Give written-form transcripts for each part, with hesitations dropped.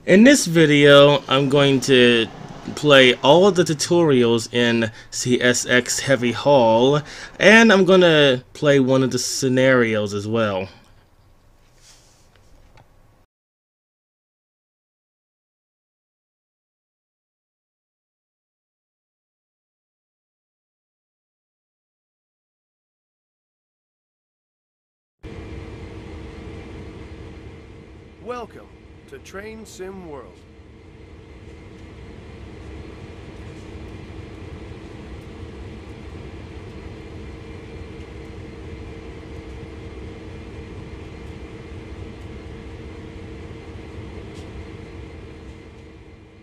In this video, I'm going to play all of the tutorials in CSX Heavy Haul, and I'm going to play one of the scenarios as well. Welcome to Train Sim World.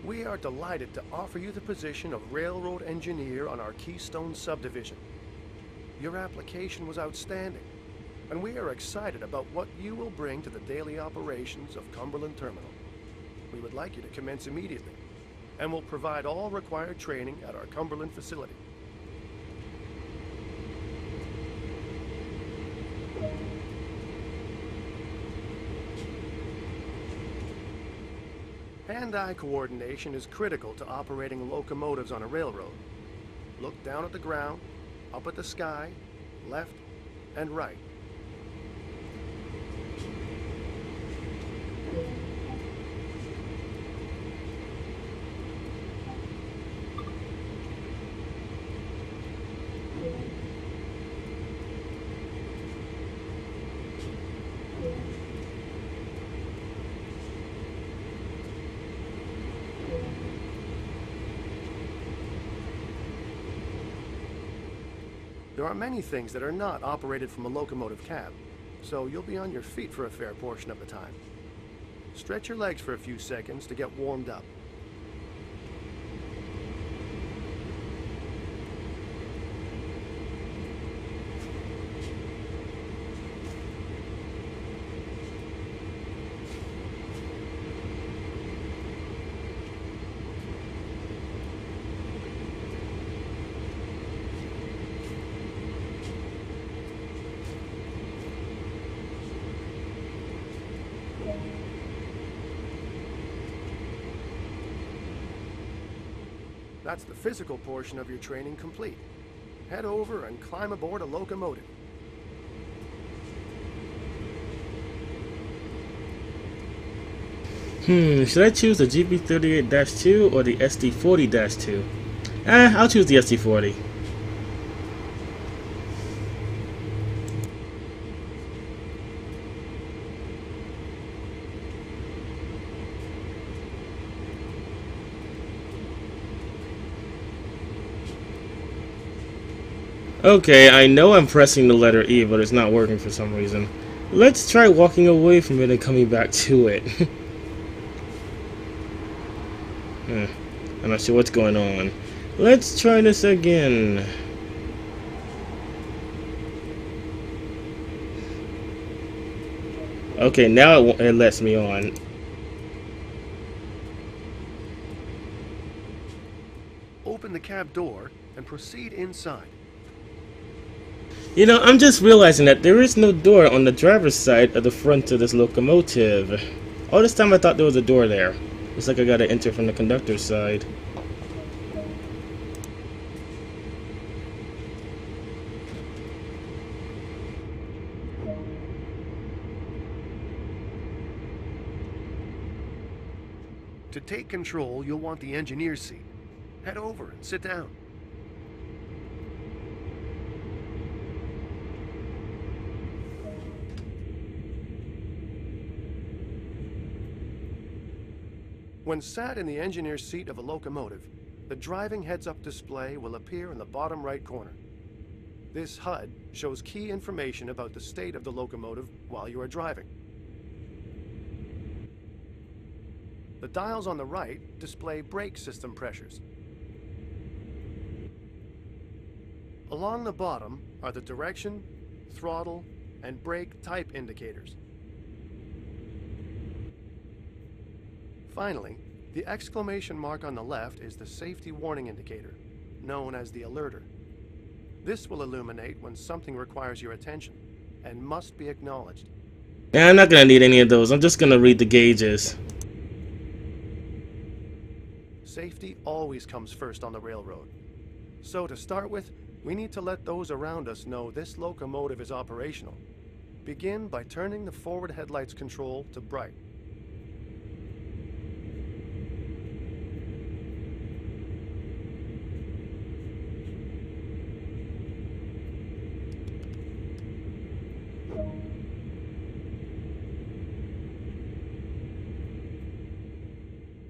We are delighted to offer you the position of railroad engineer on our Keystone subdivision. Your application was outstanding, and we are excited about what you will bring to the daily operations of Cumberland Terminal. We would like you to commence immediately, and will provide all required training at our Cumberland facility. Hand-eye coordination is critical to operating locomotives on a railroad. Look down at the ground, up at the sky, left and right. There are many things that are not operated from a locomotive cab, so you'll be on your feet for a fair portion of the time. Stretch your legs for a few seconds to get warmed up. That's the physical portion of your training complete. Head over and climb aboard a locomotive. Should I choose the GB38-2 or the SD40-2? I'll choose the SD40. Okay, I know I'm pressing the letter E, but it's not working for some reason. Let's try walking away from it and coming back to it. I'm not sure what's going on. Let's try this again. Okay, now it lets me on. Open the cab door and proceed inside. You know, I'm just realizing that there is no door on the driver's side of the front of this locomotive. All this time I thought there was a door there. Looks like I gotta enter from the conductor's side. To take control, you'll want the engineer's seat. Head over and sit down. When sat in the engineer's seat of a locomotive, the driving heads-up display will appear in the bottom right corner. This HUD shows key information about the state of the locomotive while you are driving. The dials on the right display brake system pressures. Along the bottom are the direction, throttle, and brake type indicators. Finally, the exclamation mark on the left is the safety warning indicator, known as the alerter. This will illuminate when something requires your attention and must be acknowledged. Yeah, I'm not gonna need any of those. I'm just gonna read the gauges. Safety always comes first on the railroad. So to start with, we need to let those around us know this locomotive is operational. Begin by turning the forward headlights control to bright.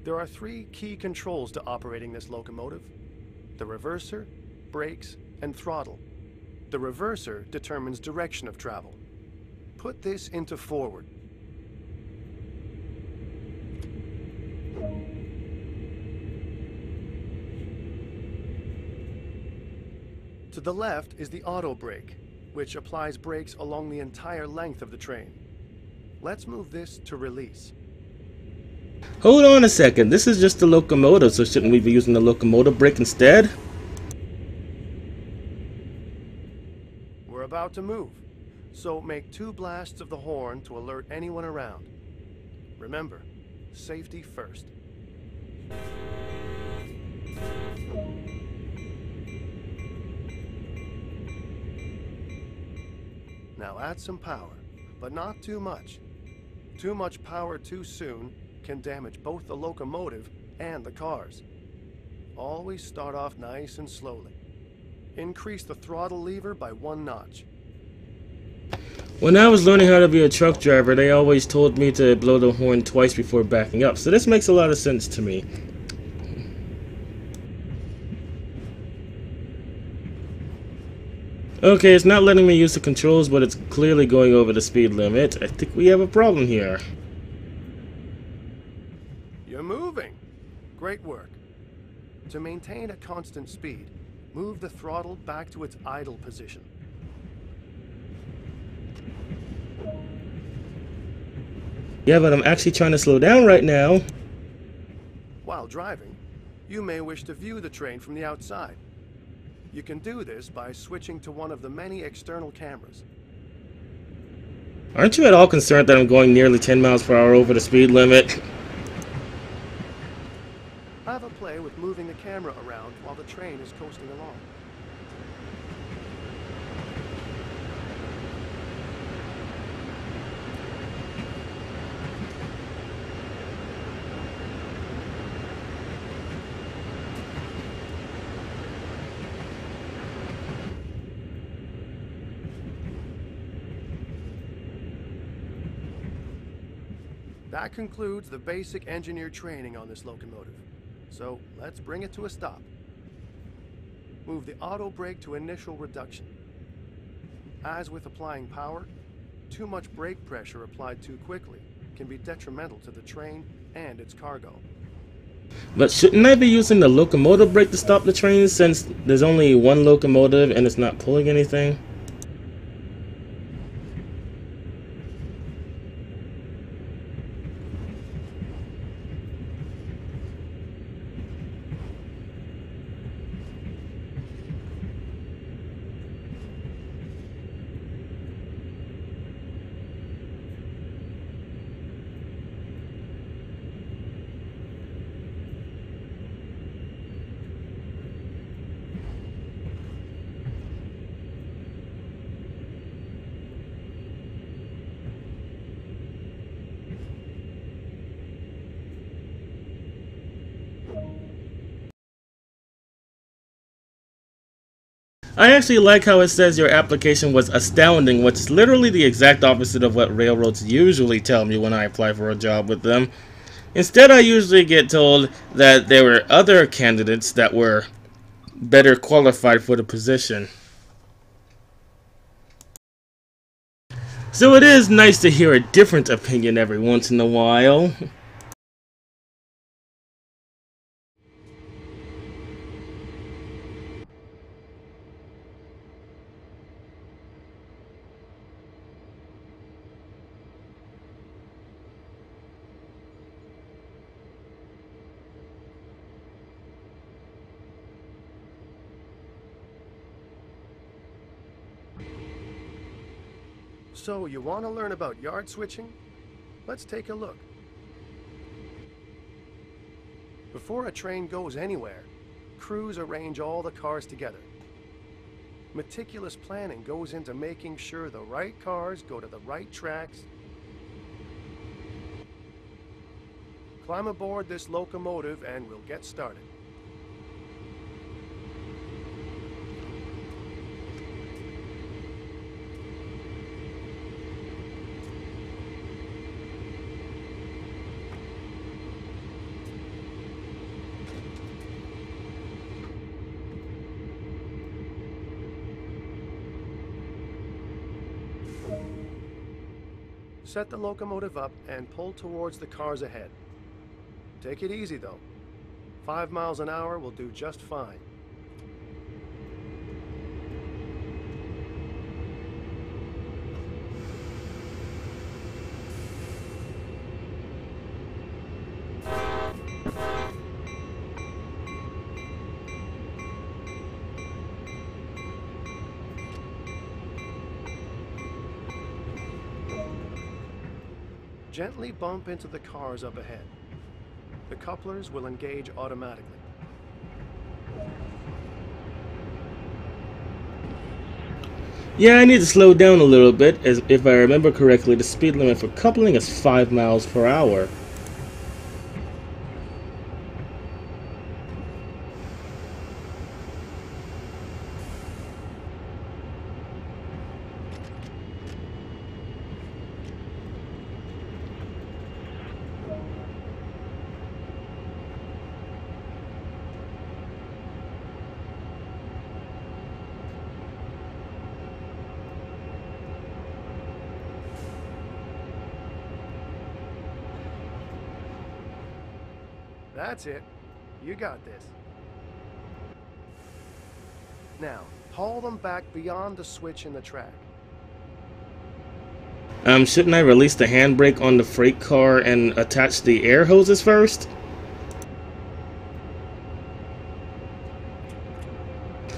There are three key controls to operating this locomotive: the reverser, brakes, and throttle. The reverser determines direction of travel. Put this into forward. To the left is the auto brake, which applies brakes along the entire length of the train. Let's move this to release. Hold on a second, this is just the locomotive, so shouldn't we be using the locomotive brake instead? We're about to move, so make 2 blasts of the horn to alert anyone around. Remember, safety first. Now add some power, but not too much. Too much power too soon can damage both the locomotive and the cars. Always start off nice and slowly. Increase the throttle lever by 1 notch. When I was learning how to be a truck driver, they always told me to blow the horn twice before backing up, so this makes a lot of sense to me. Okay, it's not letting me use the controls, but it's clearly going over the speed limit. I think we have a problem here. You're moving. Great work. To maintain a constant speed, move the throttle back to its idle position. Yeah, but I'm actually trying to slow down right now. While driving, you may wish to view the train from the outside. You can do this by switching to one of the many external cameras. Aren't you at all concerned that I'm going nearly 10 miles per hour over the speed limit? Have a play with moving the camera around while the train is coasting along. That concludes the basic engineer training on this locomotive. So let's bring it to a stop. Move the auto brake to initial reduction. As with applying power, too much brake pressure applied too quickly can be detrimental to the train and its cargo. But shouldn't I be using the locomotive brake to stop the train since there's only one locomotive and it's not pulling anything? I actually like how it says your application was astounding, which is literally the exact opposite of what railroads usually tell me when I apply for a job with them. Instead, I usually get told that there were other candidates that were better qualified for the position. So it is nice to hear a different opinion every once in a while. So you want to learn about yard switching? Let's take a look. Before a train goes anywhere, crews arrange all the cars together. Meticulous planning goes into making sure the right cars go to the right tracks. Climb aboard this locomotive and we'll get started. Set the locomotive up and pull towards the cars ahead. Take it easy though. 5 miles an hour will do just fine. Gently bump into the cars up ahead. The couplers will engage automatically. Yeah, I need to slow down a little bit, as if I remember correctly, the speed limit for coupling is 5 miles per hour. That's it. You got this. Now, haul them back beyond the switch in the track. Shouldn't I release the handbrake on the freight car and attach the air hoses first?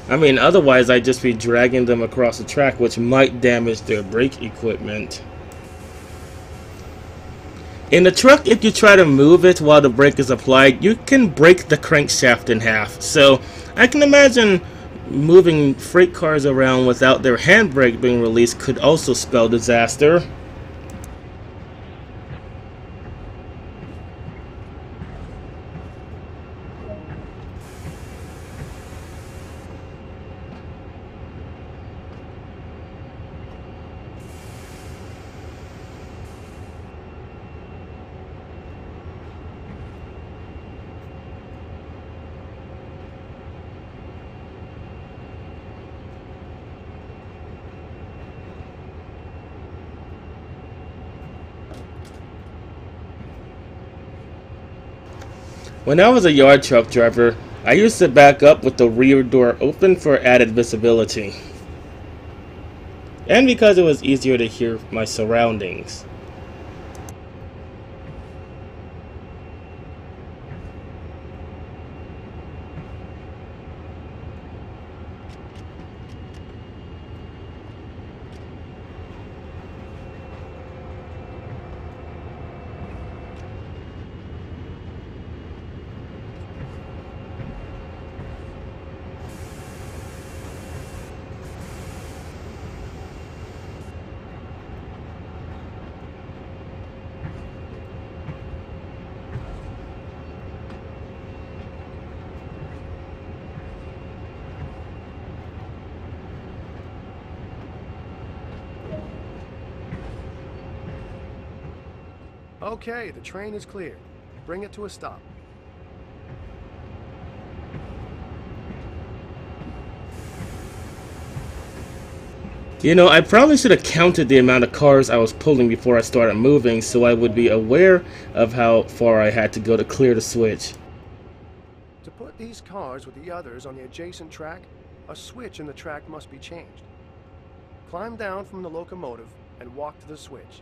I mean, otherwise I'd just be dragging them across the track, which might damage their brake equipment. In the truck, if you try to move it while the brake is applied, you can break the crankshaft in half. So I can imagine moving freight cars around without their handbrake being released could also spell disaster. When I was a yard truck driver, I used to back up with the rear door open for added visibility. And because it was easier to hear my surroundings. Okay, the train is clear. Bring it to a stop. You know, I probably should have counted the amount of cars I was pulling before I started moving, so I would be aware of how far I had to go to clear the switch. To put these cars with the others on the adjacent track, a switch in the track must be changed. Climb down from the locomotive and walk to the switch.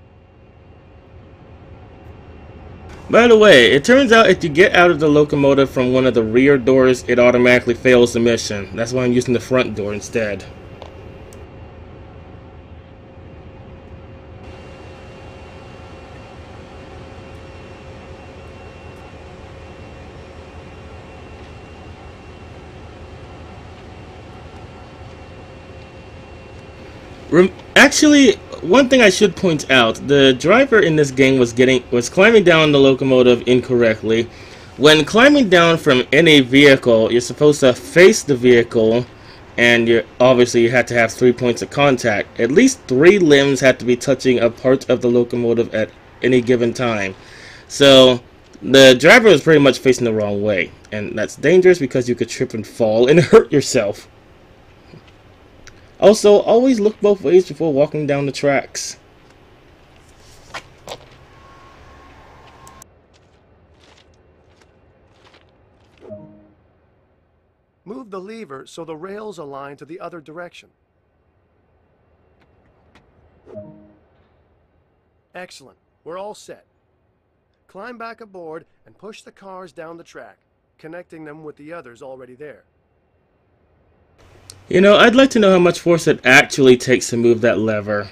By the way, it turns out if you get out of the locomotive from one of the rear doors, it automatically fails the mission. That's why I'm using the front door instead. Actually, one thing I should point out: the driver in this game was climbing down the locomotive incorrectly. When climbing down from any vehicle, you're supposed to face the vehicle, and you had to have 3 points of contact. At least 3 limbs had to be touching a part of the locomotive at any given time. So the driver was pretty much facing the wrong way, and that's dangerous because you could trip and fall and hurt yourself. Also, always look both ways before walking down the tracks. Move the lever so the rails align to the other direction. Excellent. We're all set. Climb back aboard and push the cars down the track, connecting them with the others already there. You know, I'd like to know how much force it actually takes to move that lever.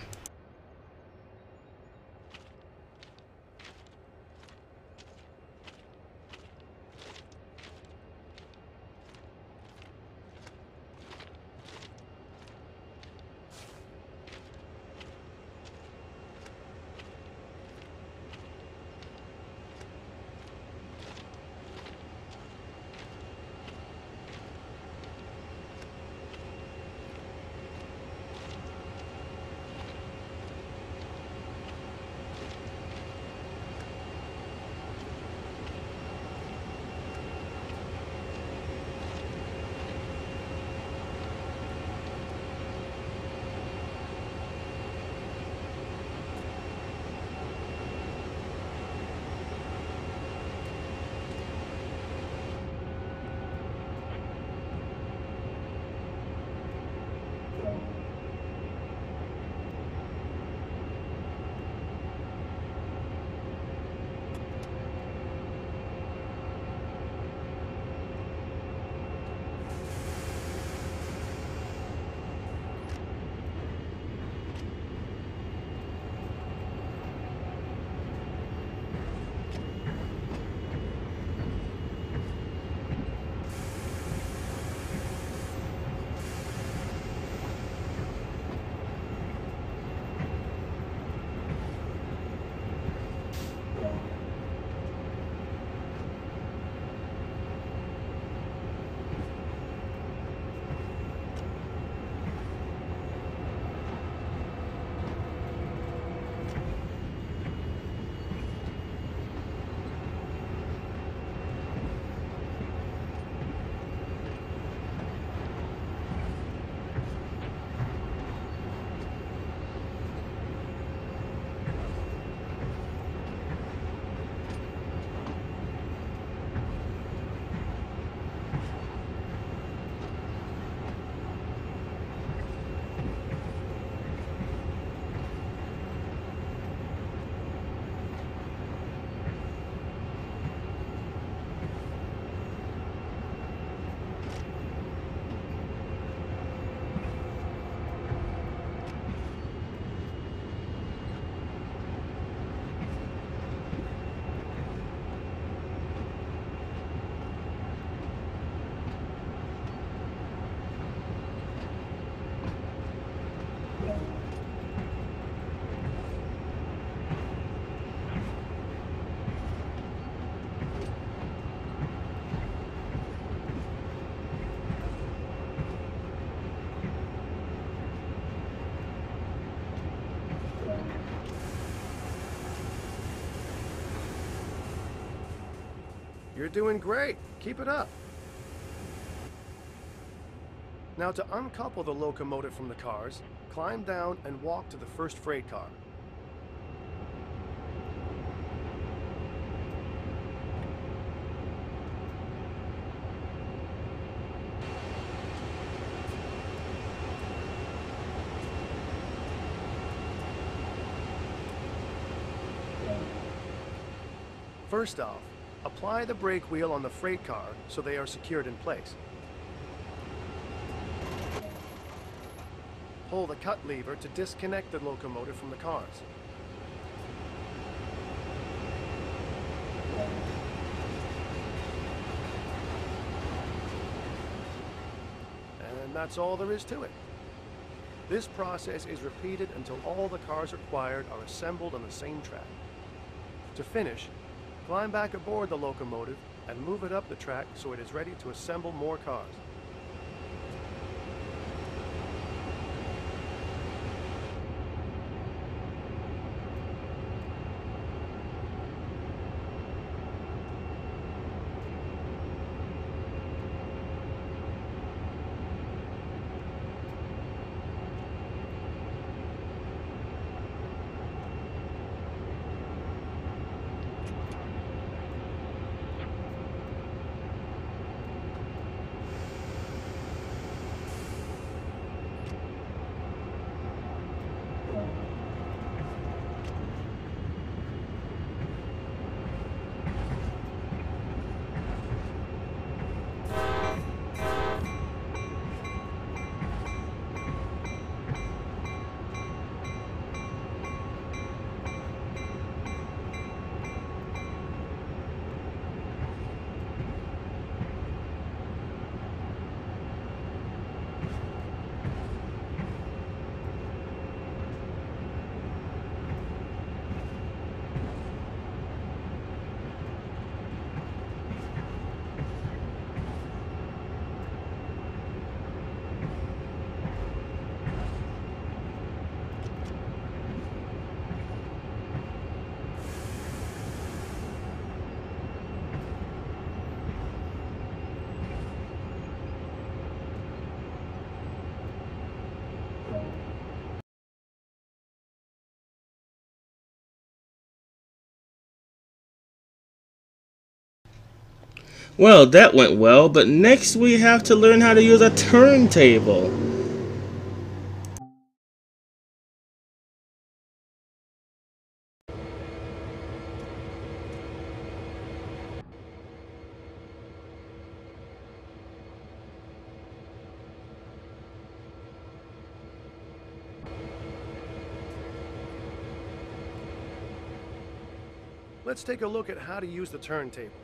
You're doing great. Keep it up. Now to uncouple the locomotive from the cars, climb down and walk to the first freight car. First off, apply the brake wheel on the freight car so they are secured in place. Pull the cut lever to disconnect the locomotive from the cars. And that's all there is to it. This process is repeated until all the cars required are assembled on the same track. To finish, climb back aboard the locomotive and move it up the track so it is ready to assemble more cars. Well, that went well, but next we have to learn how to use a turntable. Let's take a look at how to use the turntable.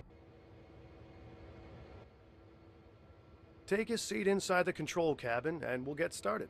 Take a seat inside the control cabin and we'll get started.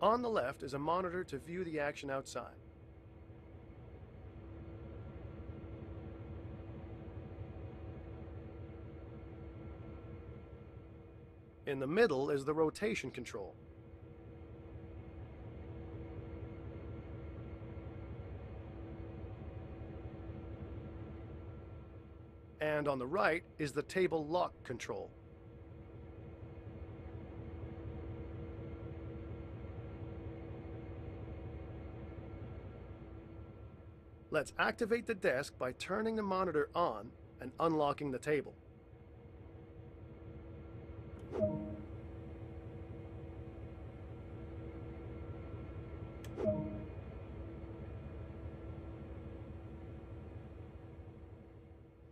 On the left is a monitor to view the action outside. In the middle is the rotation control. And on the right is the table lock control. Let's activate the desk by turning the monitor on and unlocking the table.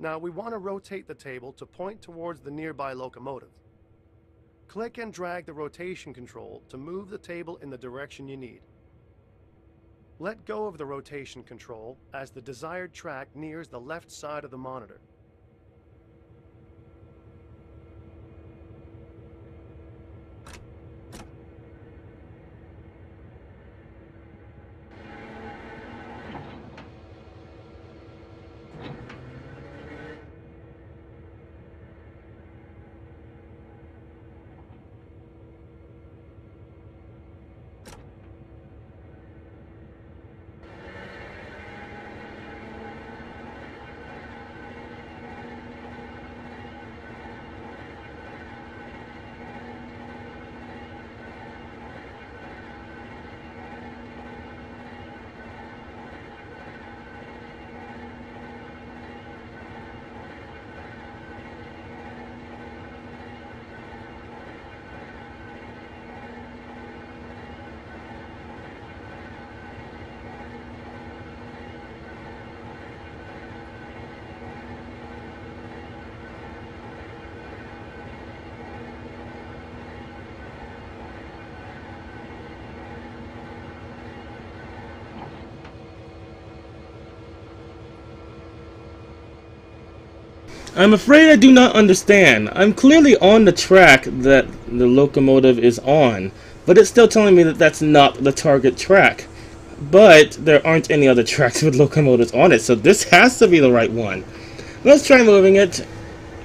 Now we want to rotate the table to point towards the nearby locomotive. Click and drag the rotation control to move the table in the direction you need. Let go of the rotation control as the desired track nears the left side of the monitor. I'm afraid I do not understand. I'm clearly on the track that the locomotive is on, but it's still telling me that that's not the target track. But there aren't any other tracks with locomotives on it, so this has to be the right one. Let's try moving it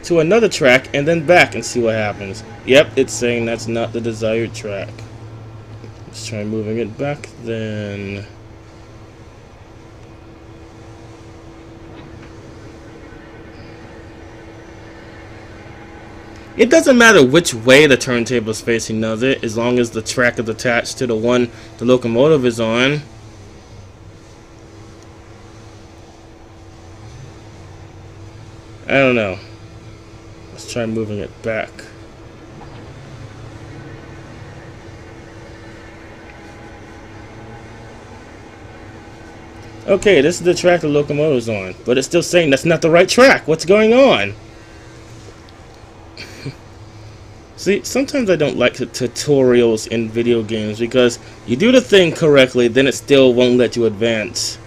to another track and then back and see what happens. Yep, it's saying that's not the desired track. Let's try moving it back then. It doesn't matter which way the turntable is facing, does it? As long as the track is attached to the one the locomotive is on. I don't know. Let's try moving it back. Okay, this is the track the locomotive's on, but it's still saying that's not the right track. What's going on? See, sometimes I don't like the tutorials in video games because you do the thing correctly, then it still won't let you advance.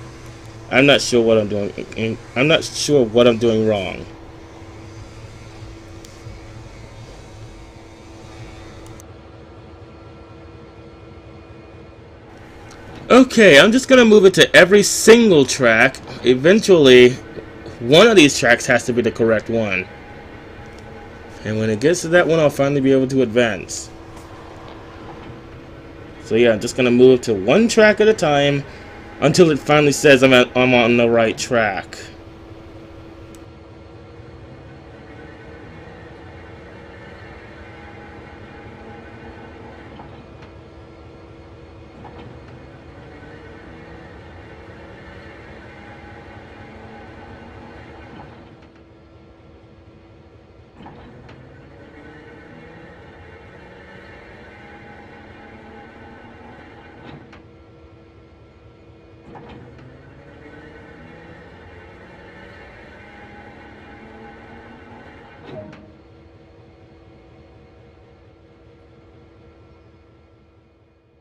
I'm not sure what I'm doing. I'm not sure what I'm doing wrong. Okay, I'm just gonna move it to every single track. Eventually, one of these tracks has to be the correct one. And when it gets to that one, I'll finally be able to advance. So yeah, I'm just gonna move to one track at a time until it finally says I'm on the right track.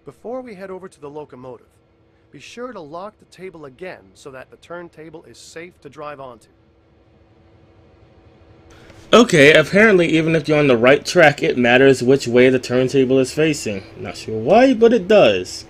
Before we head over to the locomotive, be sure to lock the table again so that the turntable is safe to drive onto. Okay, apparently even if you're on the right track, it matters which way the turntable is facing. Not sure why, but it does.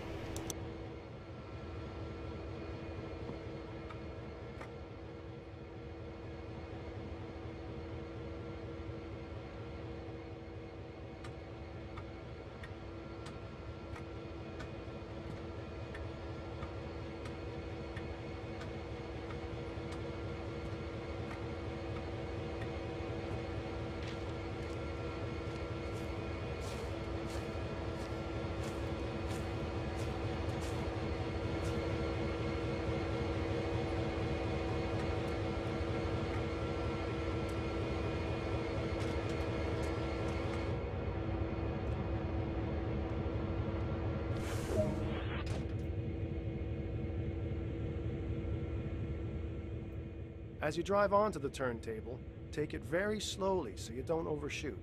As you drive onto the turntable, take it very slowly so you don't overshoot.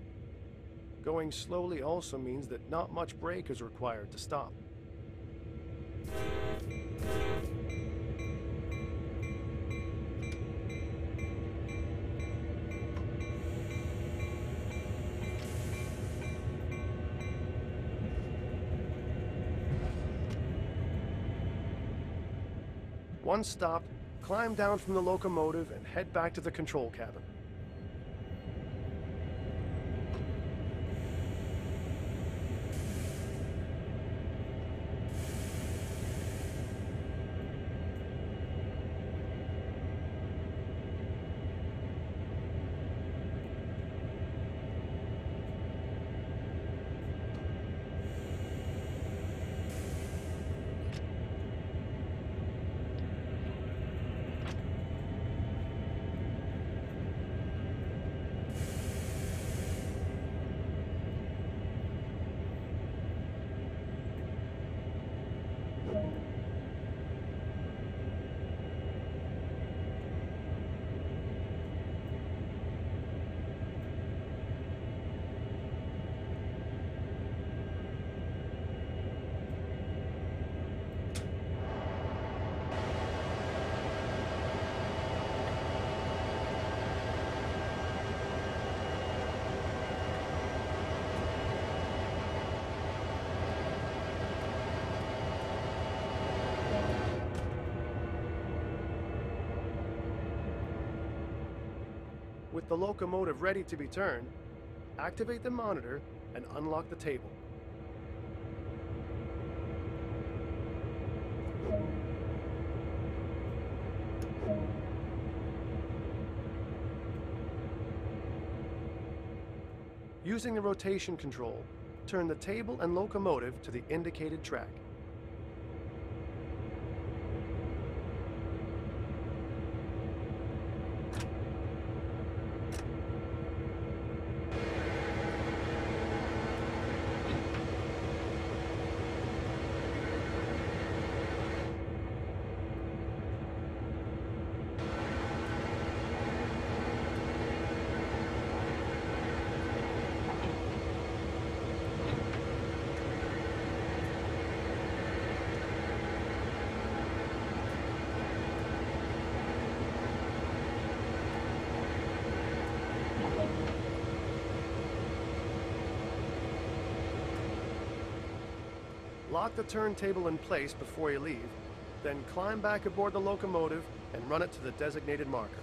Going slowly also means that not much brake is required to stop. Once stopped, climb down from the locomotive and head back to the control cabin. With the locomotive ready to be turned, activate the monitor and unlock the table. Using the rotation control, turn the table and locomotive to the indicated track. Lock the turntable in place before you leave, then climb back aboard the locomotive and run it to the designated marker.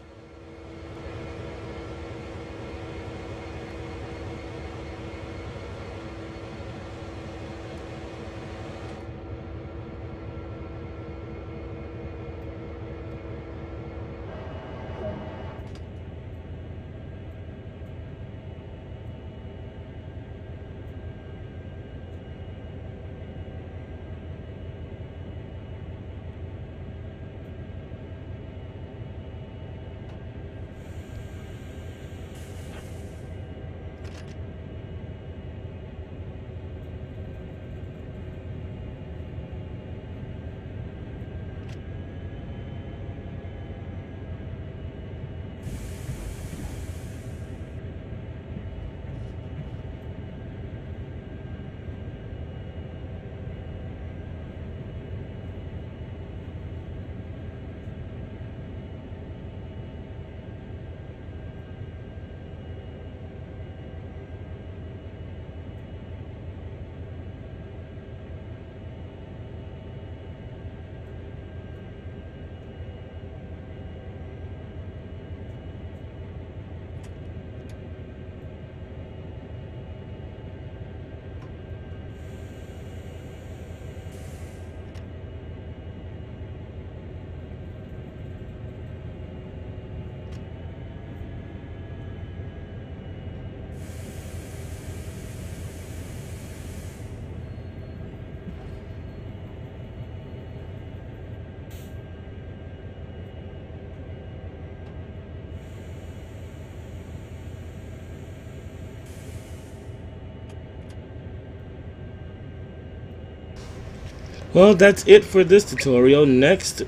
Well, that's it for this tutorial. Next,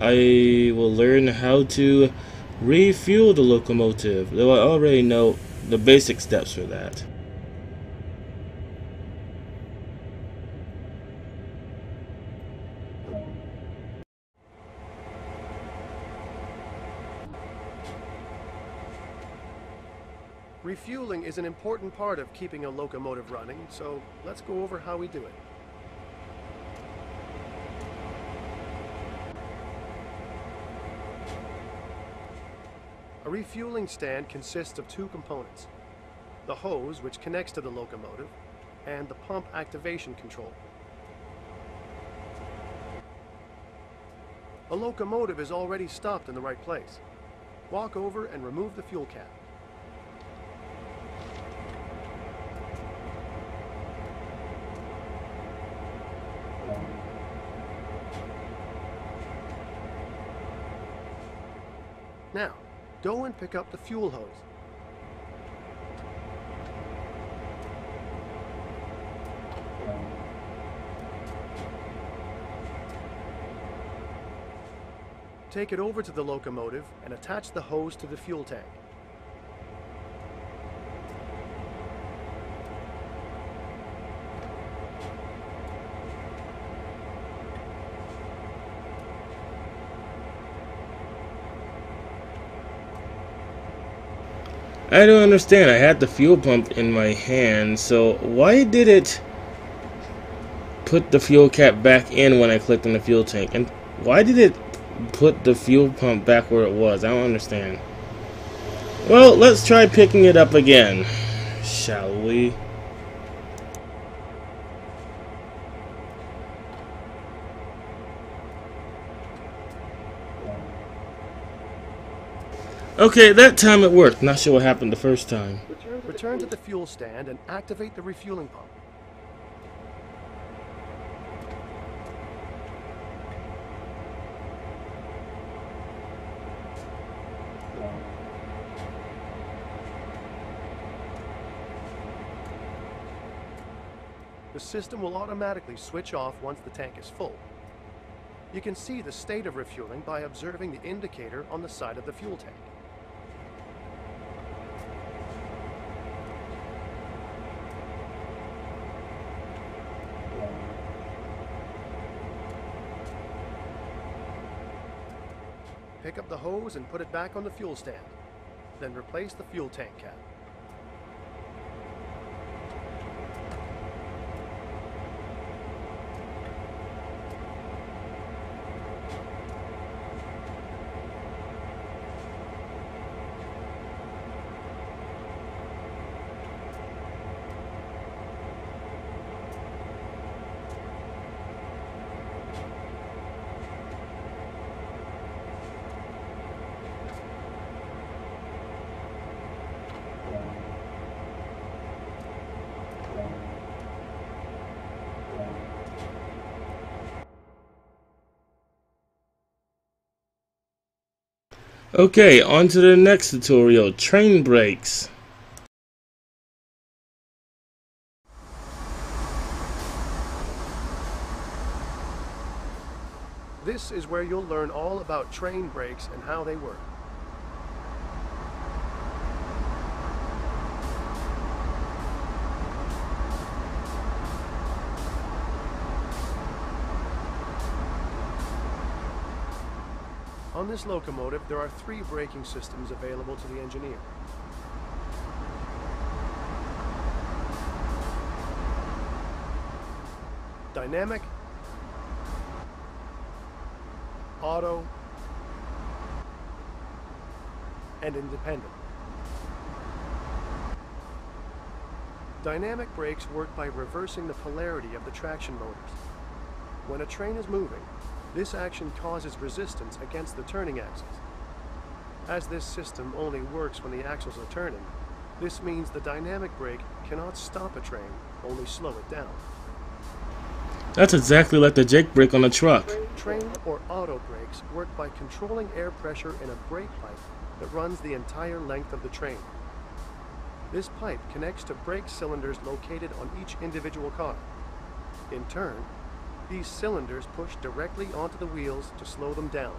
I will learn how to refuel the locomotive, though I already know the basic steps for that. Refueling is an important part of keeping a locomotive running, so let's go over how we do it. A refueling stand consists of two components: the hose, which connects to the locomotive, and the pump activation control. A locomotive is already stopped in the right place. Walk over and remove the fuel cap. Now, go and pick up the fuel hose. Take it over to the locomotive and attach the hose to the fuel tank. I don't understand. I had the fuel pump in my hand, so why did it put the fuel cap back in when I clicked on the fuel tank? And why did it put the fuel pump back where it was? I don't understand. Well, let's try picking it up again, shall we? Okay, that time it worked. Not sure what happened the first time. Return to the fuel stand and activate the refueling pump. The system will automatically switch off once the tank is full. You can see the state of refueling by observing the indicator on the side of the fuel tank. Pick up the hose and put it back on the fuel stand. Then replace the fuel tank cap. Okay, on to the next tutorial, train brakes. This is where you'll learn all about train brakes and how they work. On this locomotive, there are 3 braking systems available to the engineer. Dynamic, auto, and independent. Dynamic brakes work by reversing the polarity of the traction motors. When a train is moving, this action causes resistance against the turning axles. As this system only works when the axles are turning, this means the dynamic brake cannot stop a train, only slow it down. That's exactly like the Jake brake on a truck. Train or auto brakes work by controlling air pressure in a brake pipe that runs the entire length of the train. This pipe connects to brake cylinders located on each individual car. In turn, these cylinders push directly onto the wheels to slow them down.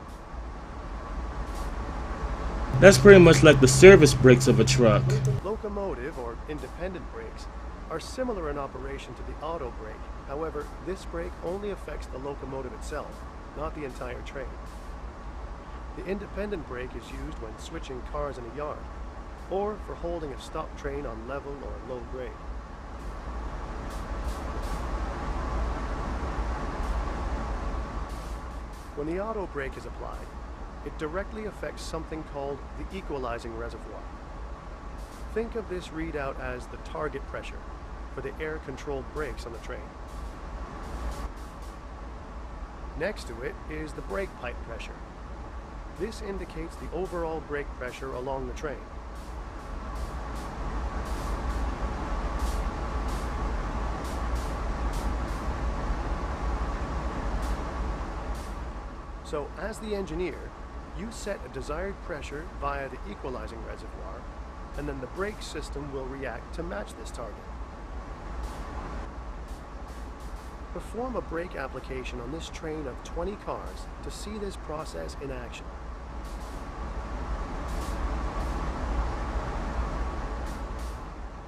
That's pretty much like the service brakes of a truck. Locomotive or independent brakes are similar in operation to the auto brake. However, this brake only affects the locomotive itself, not the entire train. The independent brake is used when switching cars in a yard, or for holding a stopped train on level or low grade. When the auto brake is applied, it directly affects something called the equalizing reservoir. Think of this readout as the target pressure for the air-controlled brakes on the train. Next to it is the brake pipe pressure. This indicates the overall brake pressure along the train. So, as the engineer, you set a desired pressure via the equalizing reservoir, and then the brake system will react to match this target. Perform a brake application on this train of 20 cars to see this process in action.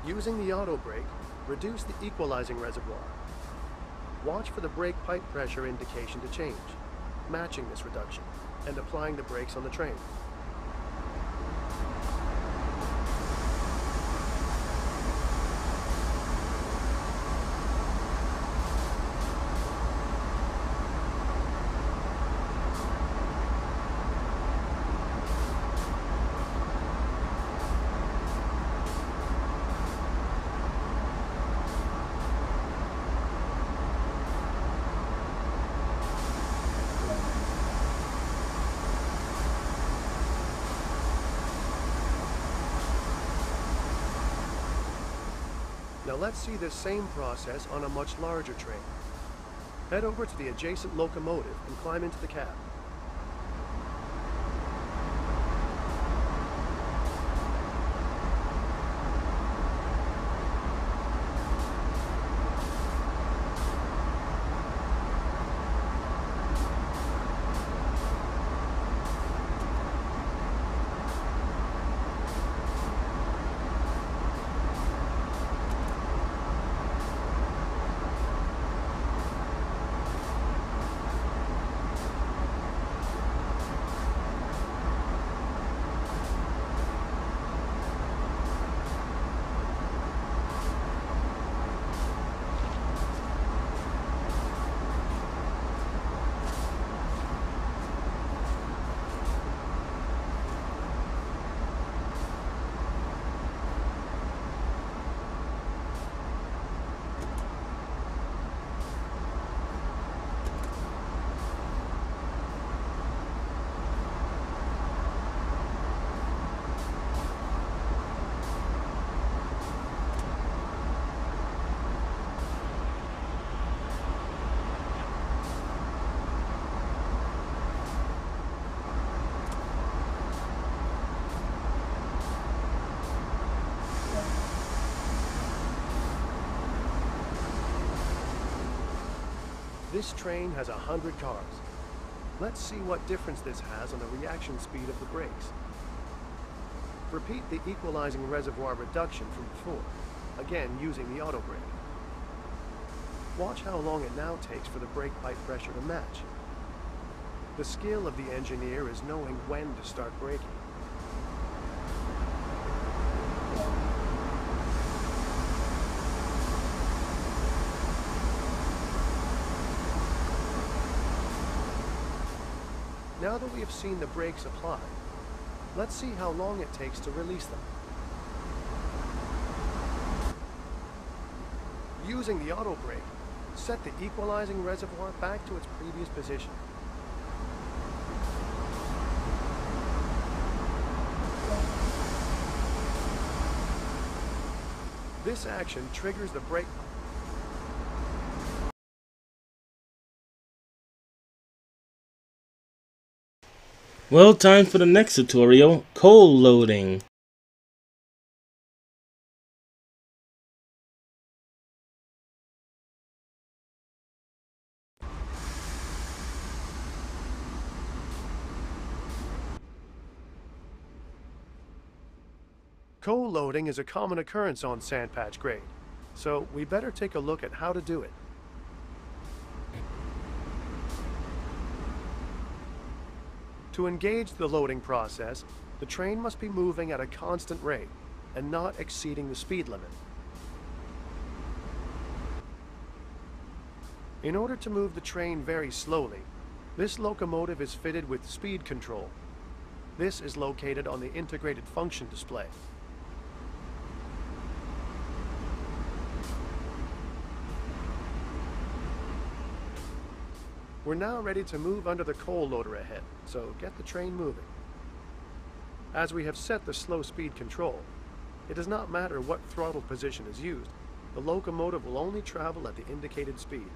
Using the auto brake, reduce the equalizing reservoir. Watch for the brake pipe pressure indication to change, matching this reduction, and applying the brakes on the train. Now let's see this same process on a much larger train. Head over to the adjacent locomotive and climb into the cab. This train has 100 cars. Let's see what difference this has on the reaction speed of the brakes. Repeat the equalizing reservoir reduction from before, again using the auto brake. Watch how long it now takes for the brake pipe pressure to match. The skill of the engineer is knowing when to start braking. Now that we have seen the brakes applied, let's see how long it takes to release them. Using the auto brake, set the equalizing reservoir back to its previous position. This action triggers the brake. Well, time for the next tutorial, coal loading. Coal loading is a common occurrence on sand patch grade, so we better take a look at how to do it. To engage the loading process, the train must be moving at a constant rate and not exceeding the speed limit. In order to move the train very slowly, this locomotive is fitted with speed control. This is located on the integrated function display. We're now ready to move under the coal loader ahead, so get the train moving. As we have set the slow speed control, it does not matter what throttle position is used, the locomotive will only travel at the indicated speed.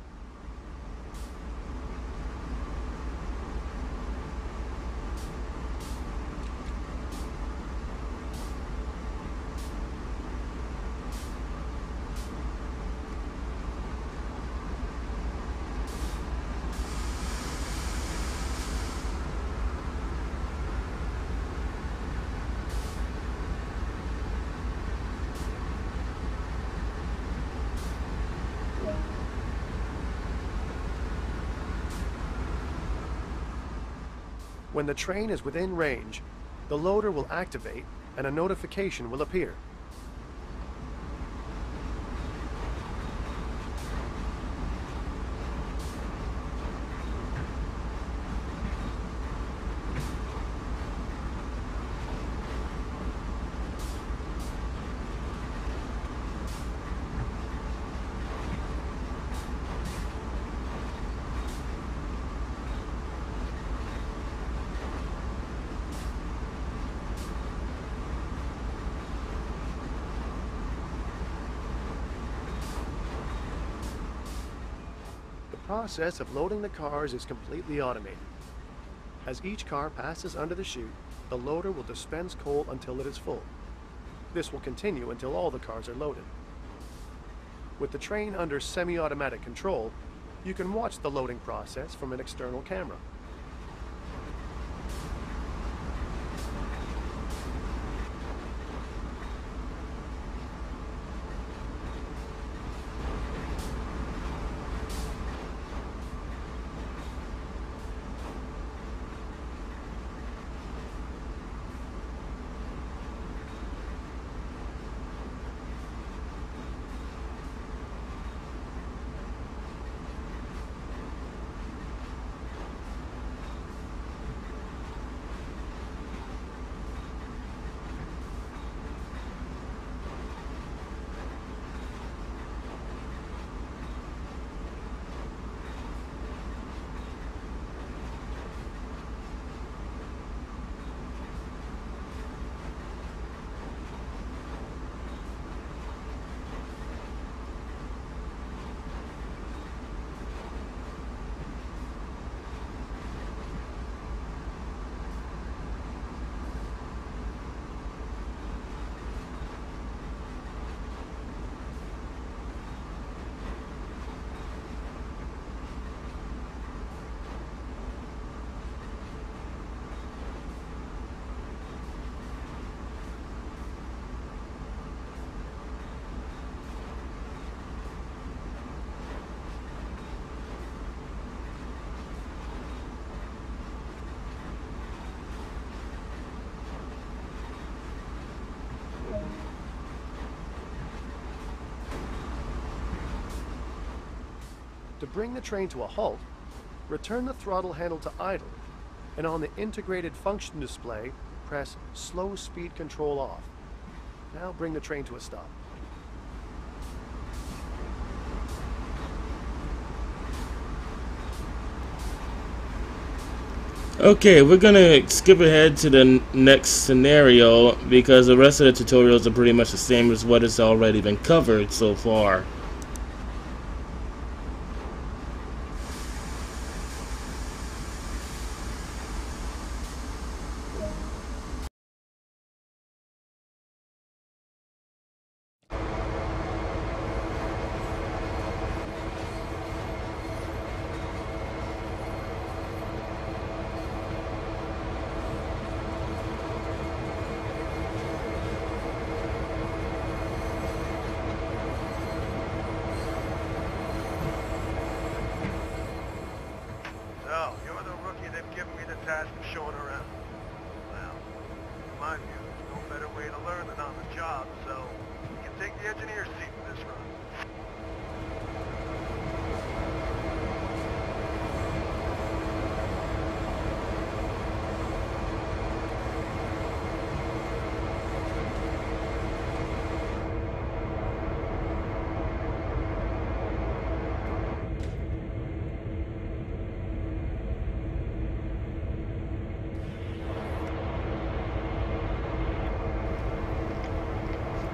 When the train is within range, the loader will activate and a notification will appear. process of loading the cars is completely automated. As each car passes under the chute, the loader will dispense coal until it is full. This will continue until all the cars are loaded. With the train under semi-automatic control, you can watch the loading process from an external camera. To bring the train to a halt, return the throttle handle to idle, and on the integrated function display, press slow speed control off. Now bring the train to a stop. Okay, we're gonna skip ahead to the next scenario because the rest of the tutorials are pretty much the same as what has already been covered so far. So, you're the rookie they've given me the task of showing around. Well, in my view, there's no better way to learn than on the job, so you can take the engineer's seat for this run.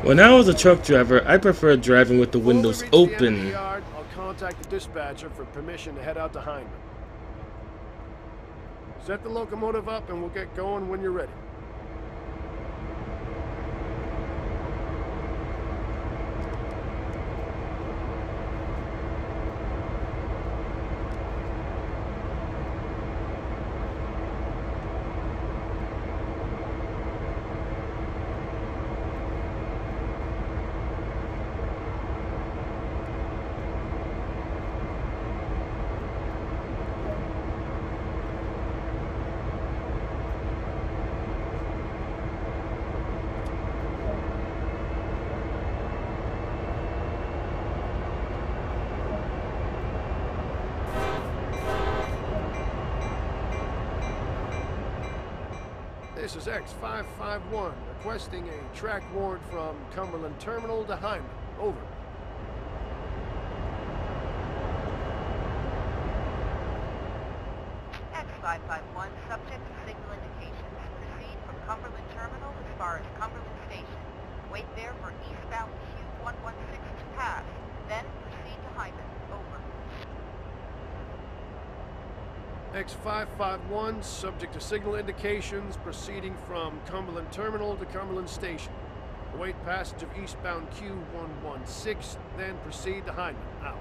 When I was a truck driver, I preferred driving with the windows Before we reach the end of open. the yard, I'll contact the dispatcher for permission to head out to Hyndman. Set the locomotive up and we'll get going when you're ready. This is X551 requesting a track warrant from Cumberland Terminal to Hyndman. Over. X551, subject to signal indications. Proceed from Cumberland Terminal as far as Cumberland Station. Wait there for eastbound Q116 to pass. Then proceed to Hyndman. Over. X551, subject to signal indications proceeding from Cumberland Terminal to Cumberland Station. Await passage of eastbound Q116, then proceed to Hyndman. Out.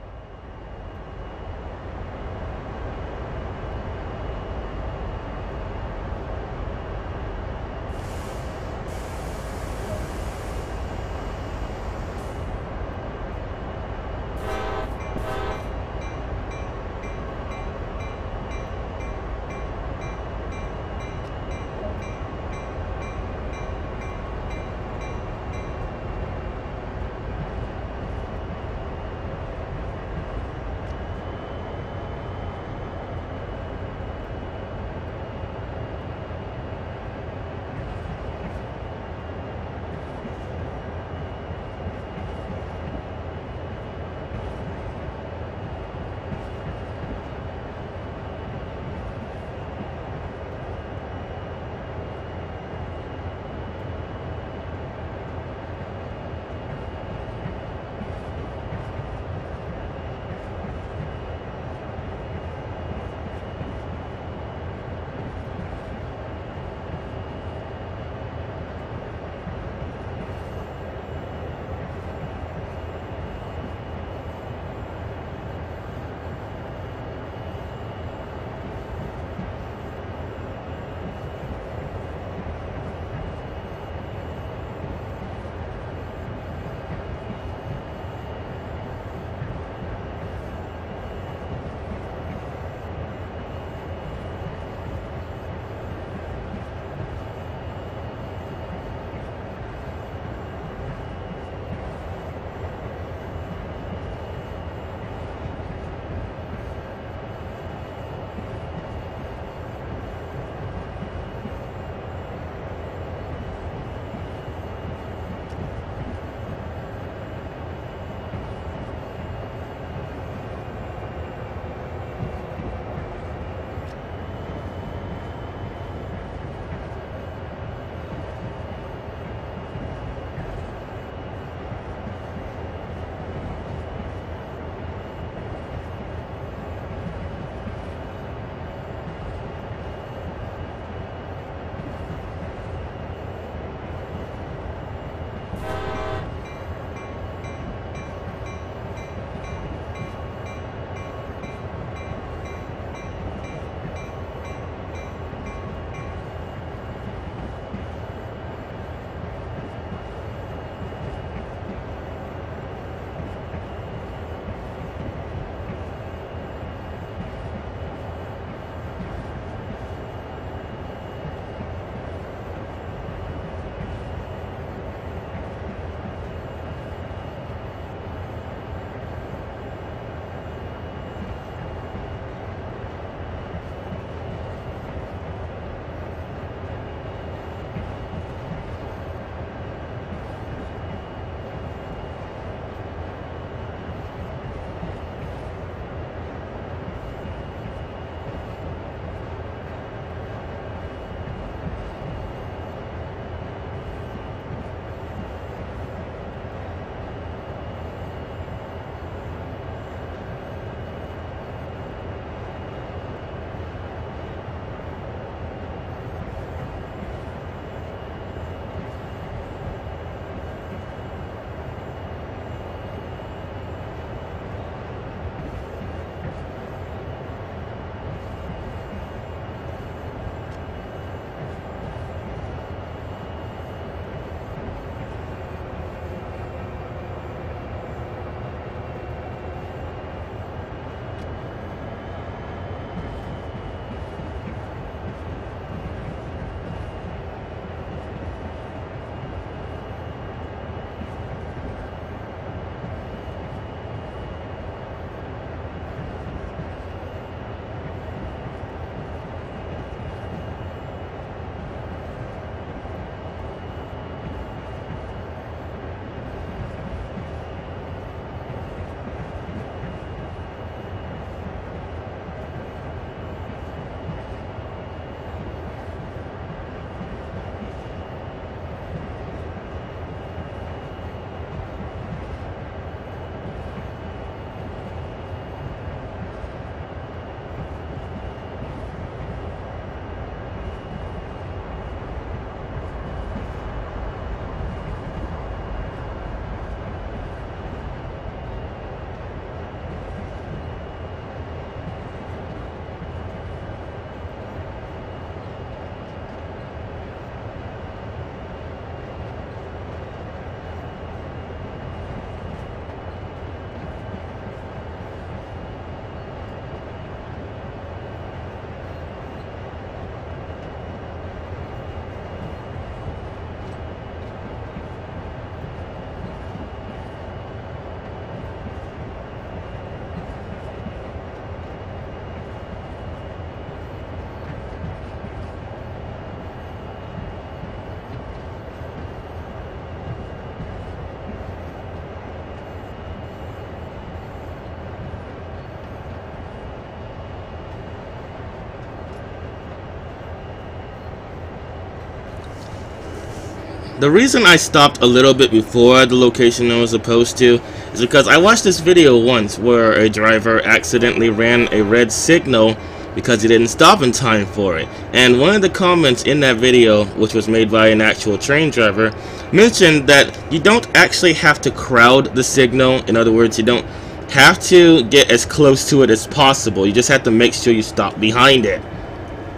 The reason I stopped a little bit before the location I was supposed to is because I watched this video once where a driver accidentally ran a red signal because he didn't stop in time for it. And one of the comments in that video, which was made by an actual train driver, mentioned that you don't actually have to crowd the signal. In other words, you don't have to get as close to it as possible. You just have to make sure you stop behind it.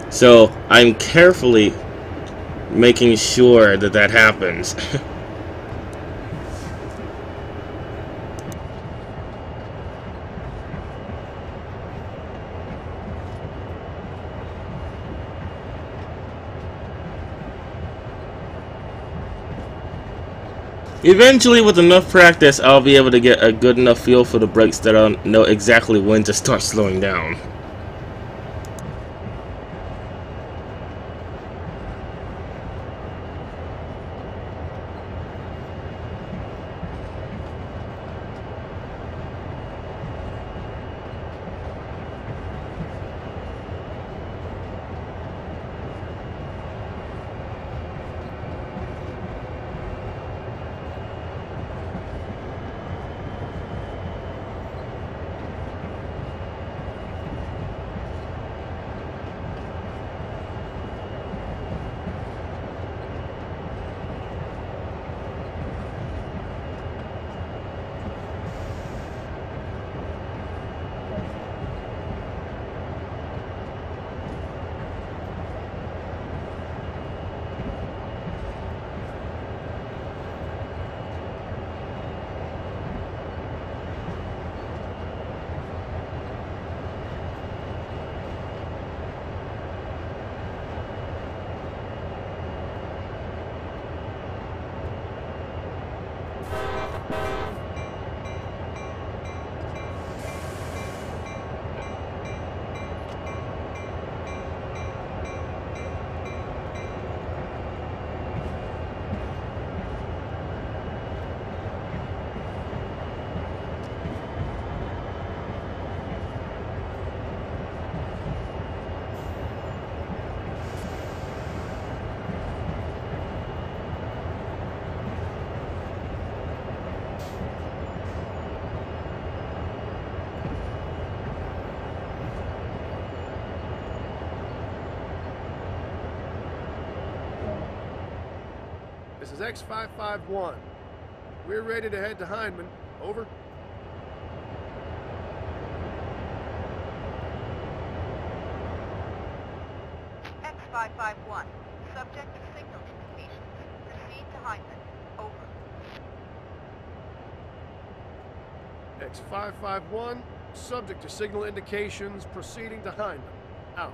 So I'm carefully making sure that that happens. Eventually, with enough practice, I'll be able to get a good enough feel for the brakes that I'll know exactly when to start slowing down. This is X551. We're ready to head to Hindman. Over. X551. Subject to signal indications. Proceed to Hindman. Over. X551. Subject to signal indications. Proceeding to Hindman. Out.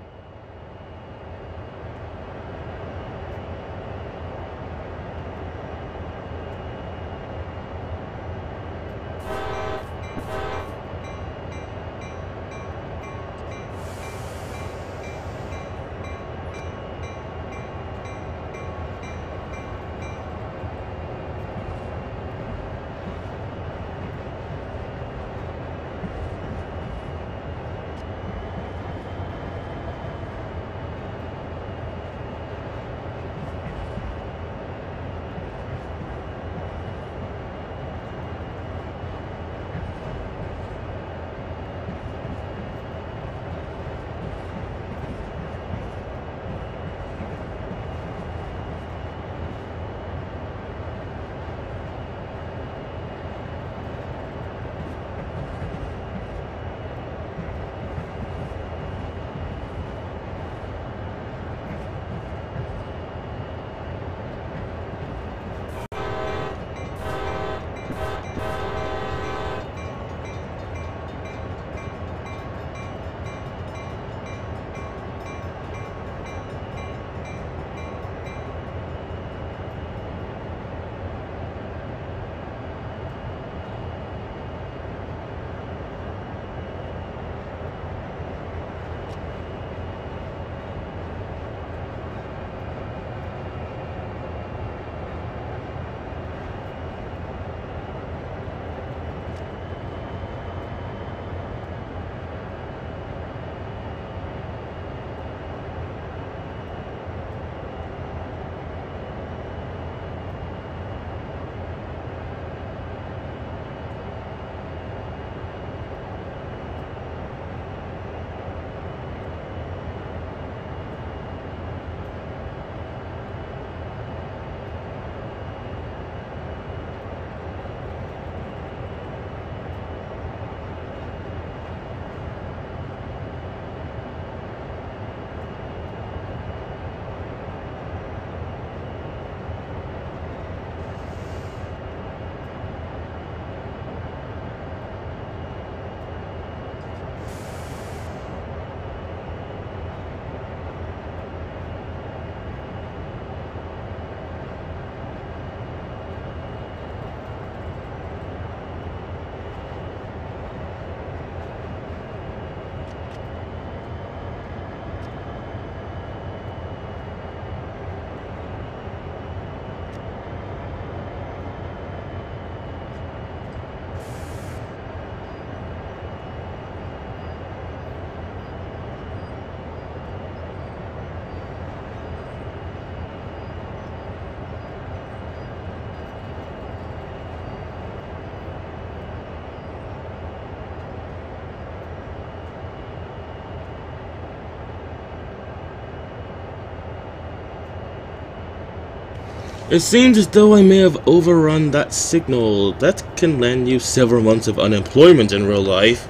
It seems as though I may have overrun that signal. That can land you several months of unemployment in real life.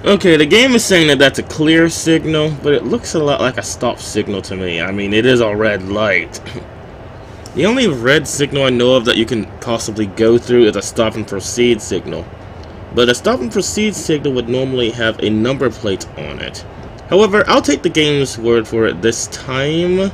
Okay, the game is saying that that's a clear signal, but it looks a lot like a stop signal to me. I mean, it is a red light. The only red signal I know of that you can possibly go through is a stop and proceed signal. But a stop and proceed signal would normally have a number plate on it. However, I'll take the game's word for it this time.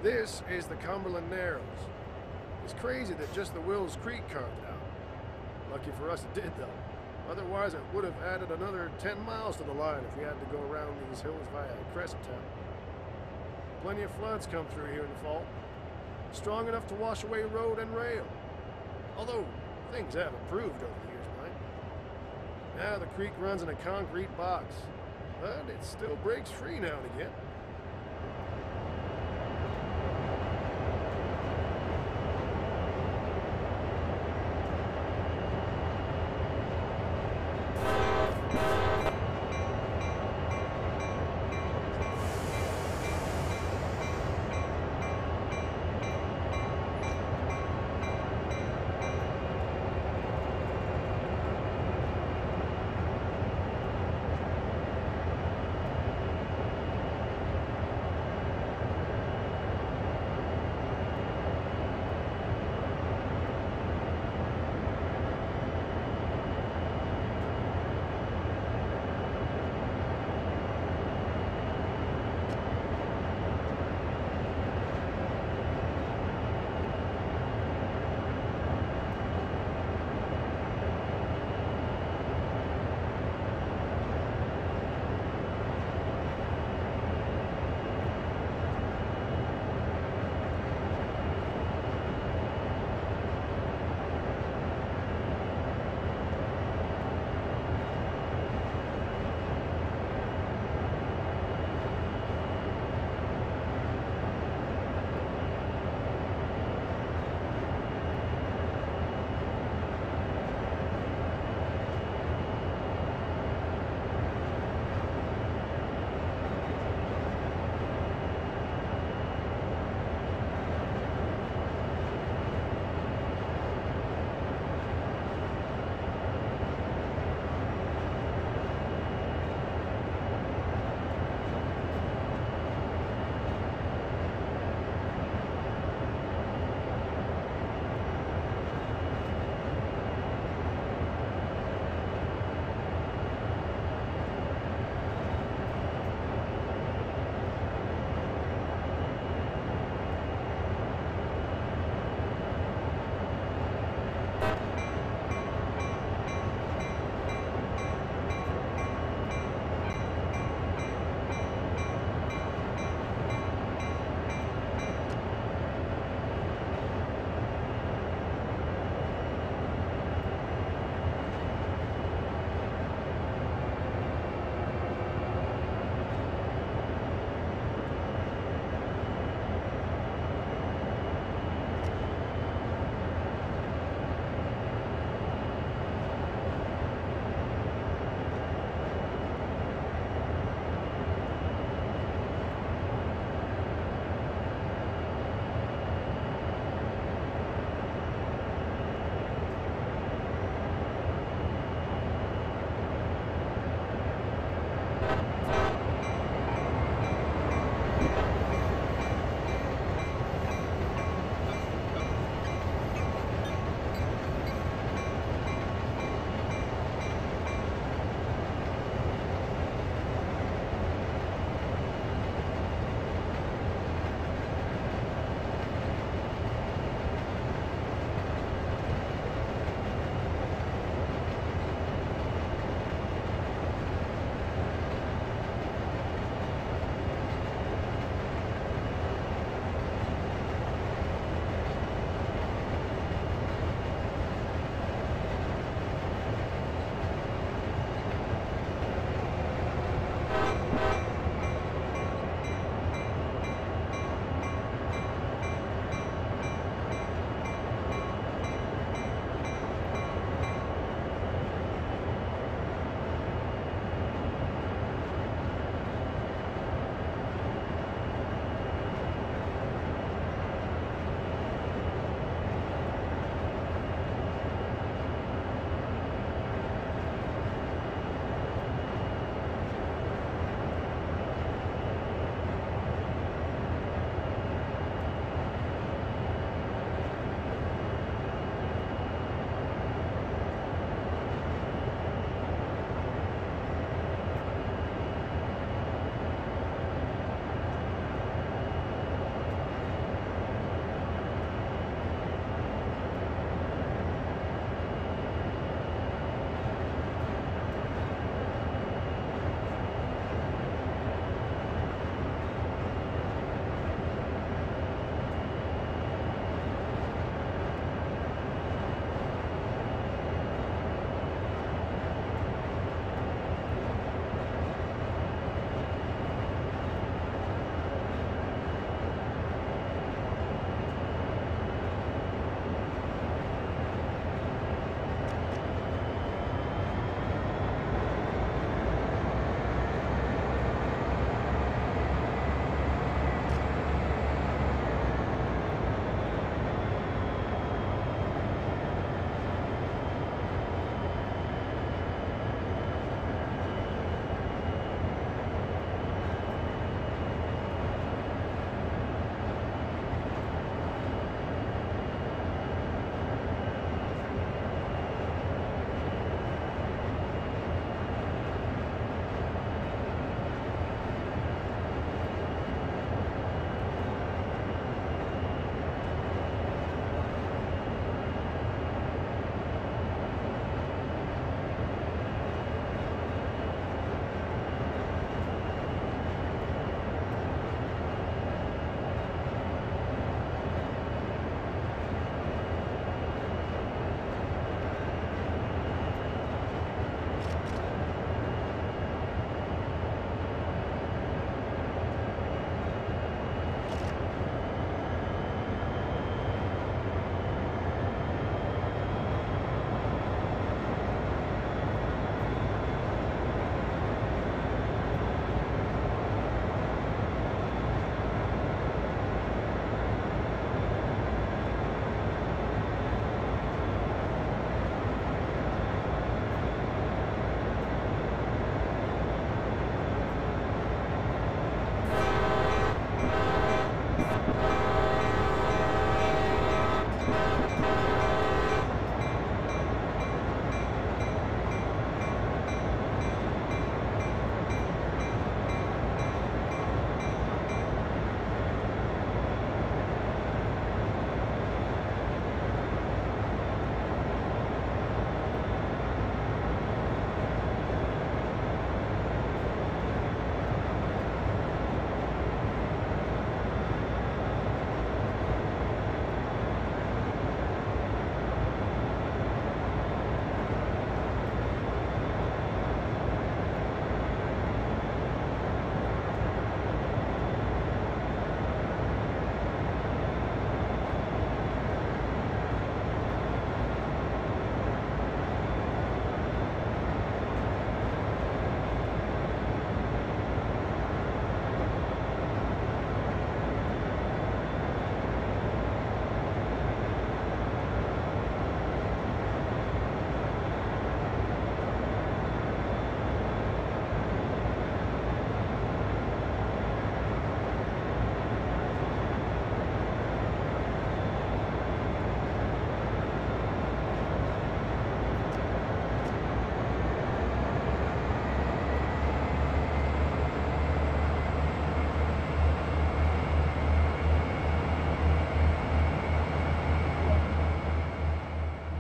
This is the Cumberland Narrows. It's crazy that just the Wills Creek carved it out. Lucky for us it did, though. Otherwise, it would have added another 10 miles to the line if we had to go around these hills via Crescenttown. Plenty of floods come through here in the fall. Strong enough to wash away road and rail. Although, things have improved over the years, Mike. Now the creek runs in a concrete box, but it still breaks free now and again.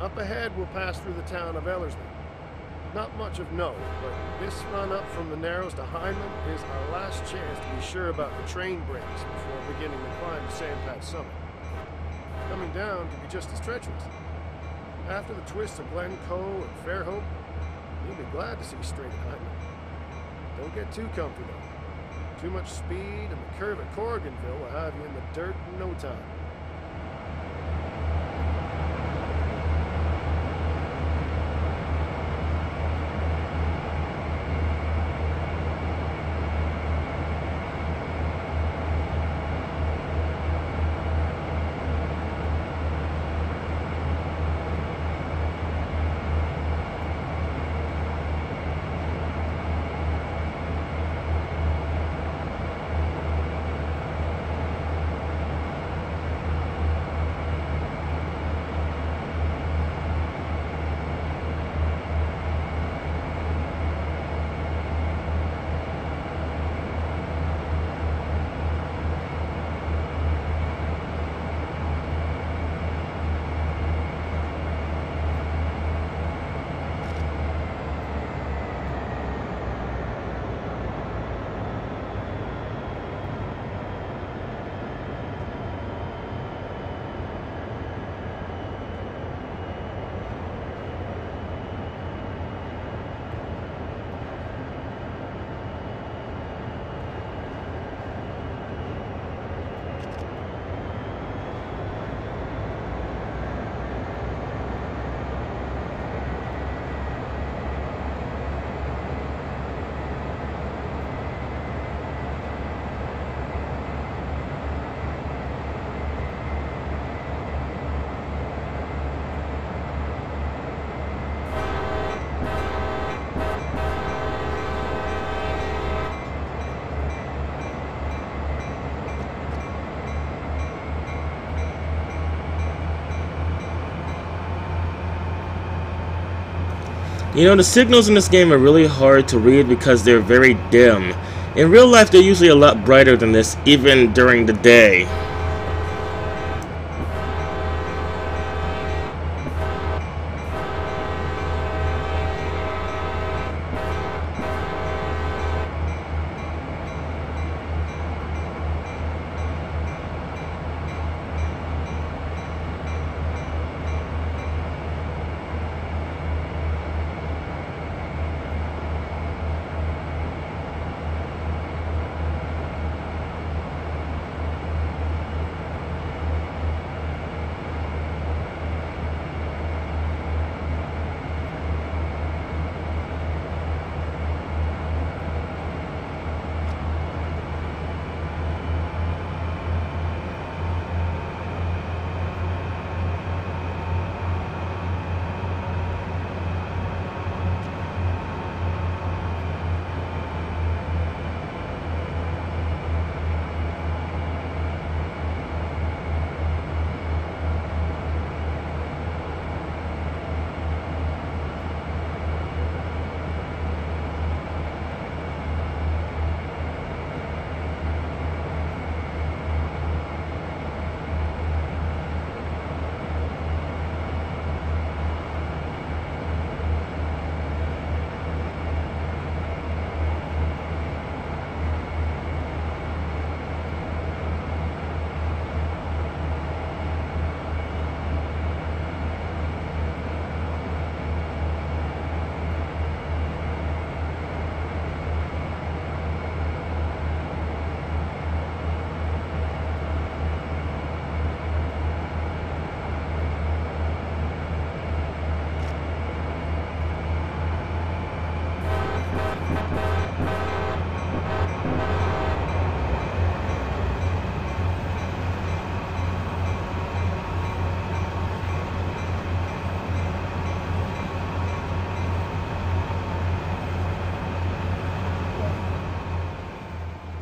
Up ahead, we'll pass through the town of Ellerslie. Not much of note, but this run up from the Narrows to Hyndman is our last chance to be sure about the train breaks before beginning to climb the Sandpatch summit. Coming down can be just as treacherous. After the twists of Glen Coe and Fairhope, you'll be glad to see straight at Hyndman. Don't get too comfy though. Too much speed and the curve at Corriganville will have you in the dirt in no time. You know, the signals in this game are really hard to read because they're very dim. In real life, they're usually a lot brighter than this, even during the day.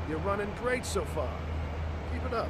You're running great so far. Keep it up.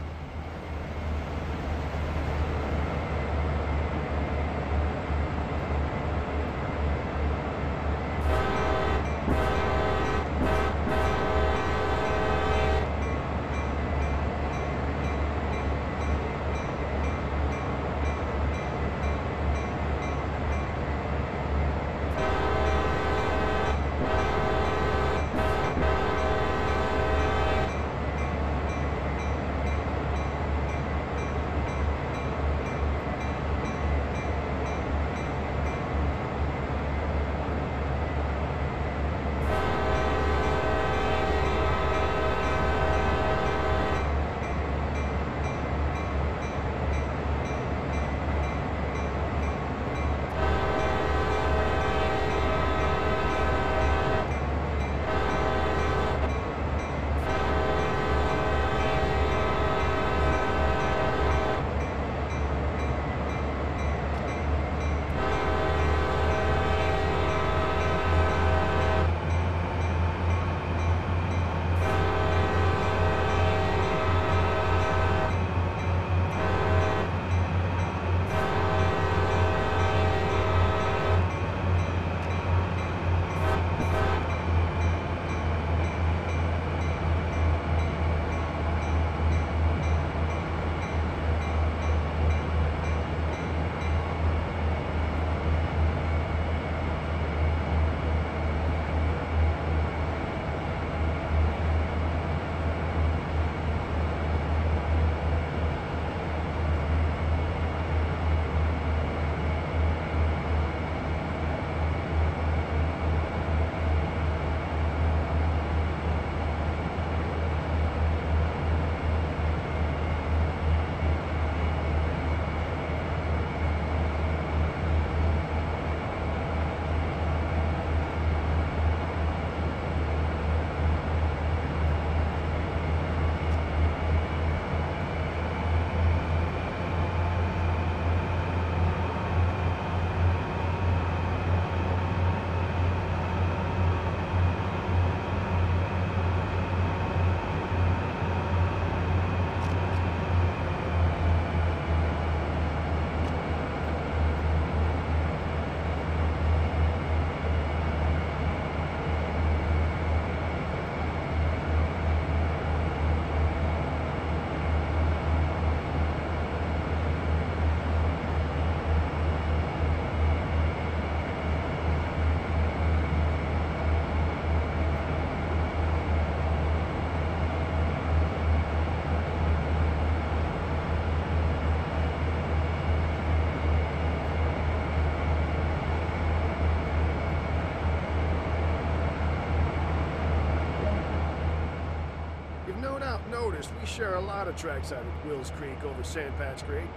not noticed, we share a lot of tracks out at Wills Creek over Sandpatch Creek.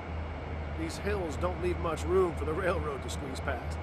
These hills don't leave much room for the railroad to squeeze past.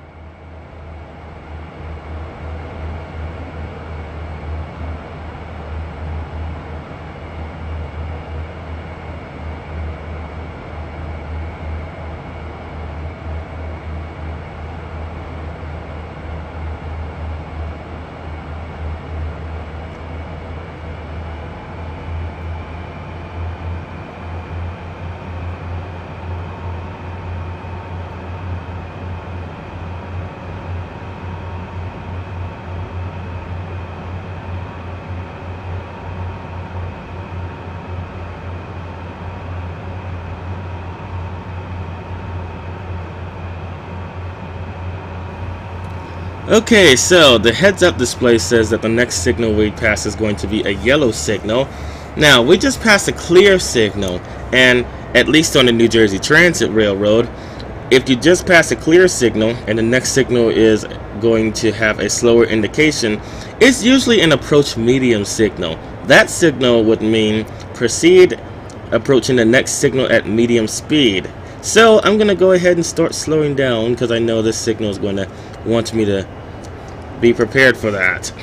Okay, so the heads-up display says that the next signal we pass is going to be a yellow signal. Now, we just passed a clear signal, and at least on the New Jersey Transit Railroad, if you just pass a clear signal and the next signal is going to have a slower indication, it's usually an approach medium signal. That signal would mean proceed approaching the next signal at medium speed. So I'm going to go ahead and start slowing down because I know this signal is going to want me to be prepared for that.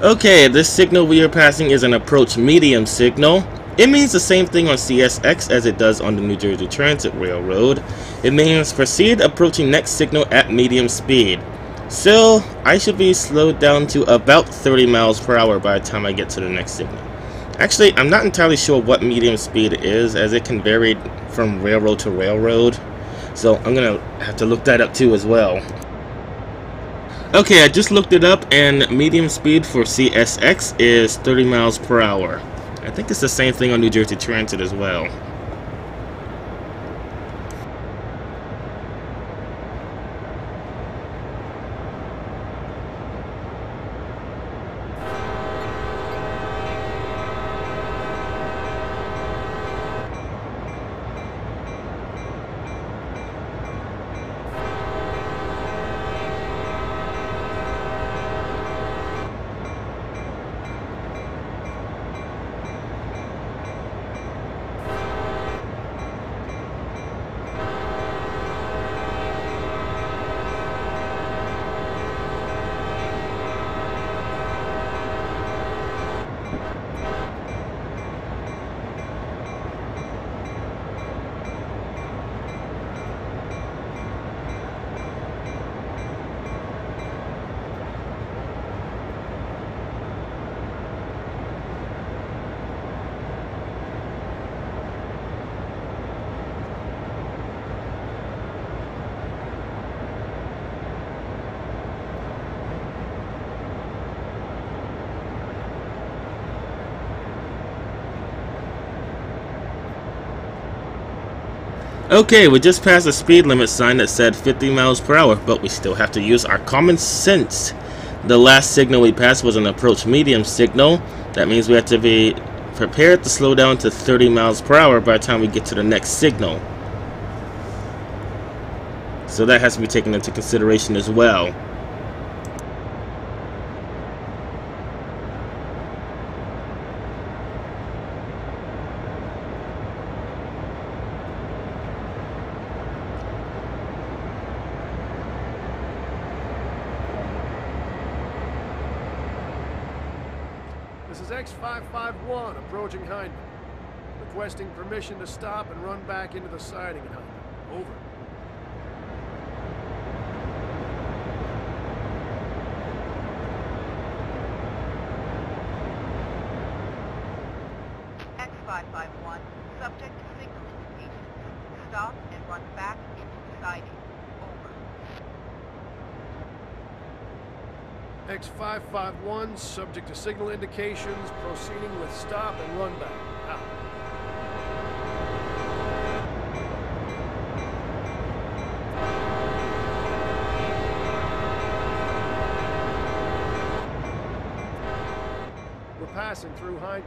Okay, this signal we are passing is an approach medium signal. It means the same thing on CSX as it does on the New Jersey Transit Railroad. It means proceed approaching next signal at medium speed. So I should be slowed down to about 30 miles per hour by the time I get to the next signal. Actually, I'm not entirely sure what medium speed is, as it can vary from railroad to railroad. So I'm gonna have to look that up too as well. Okay, I just looked it up, and medium speed for CSX is 30 miles per hour. I think it's the same thing on New Jersey Transit as well. Okay, we just passed a speed limit sign that said 50 miles per hour, but we still have to use our common sense. The last signal we passed was an approach medium signal. That means we have to be prepared to slow down to 30 miles per hour by the time we get to the next signal. So that has to be taken into consideration as well. This is X551 approaching Hyndman. Requesting permission to stop and run back into the siding in Hyndman. Over. X551, subject to signal indications. Stop and run back into the siding. Over. X551, subject to signal indications, proceeding with stop and run back. Out. We're passing through Hyndman.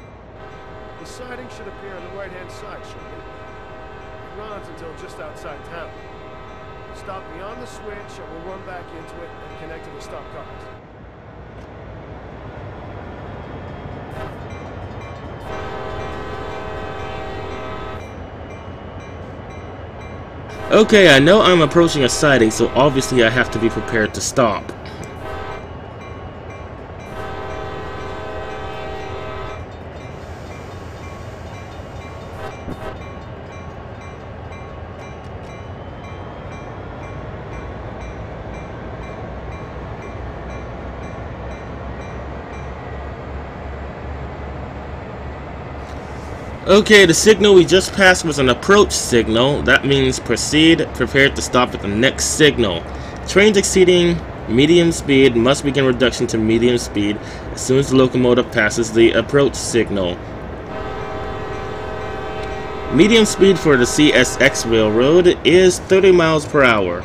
The siding should appear on the right-hand side shortly. It runs until just outside town. Stop beyond the switch and we'll run back into it and connect to the stop cars. Okay, I know I'm approaching a siding, so obviously I have to be prepared to stop. Okay, the signal we just passed was an approach signal. That means proceed, prepared to stop at the next signal. Trains exceeding medium speed must begin reduction to medium speed as soon as the locomotive passes the approach signal. Medium speed for the CSX railroad is 30 miles per hour.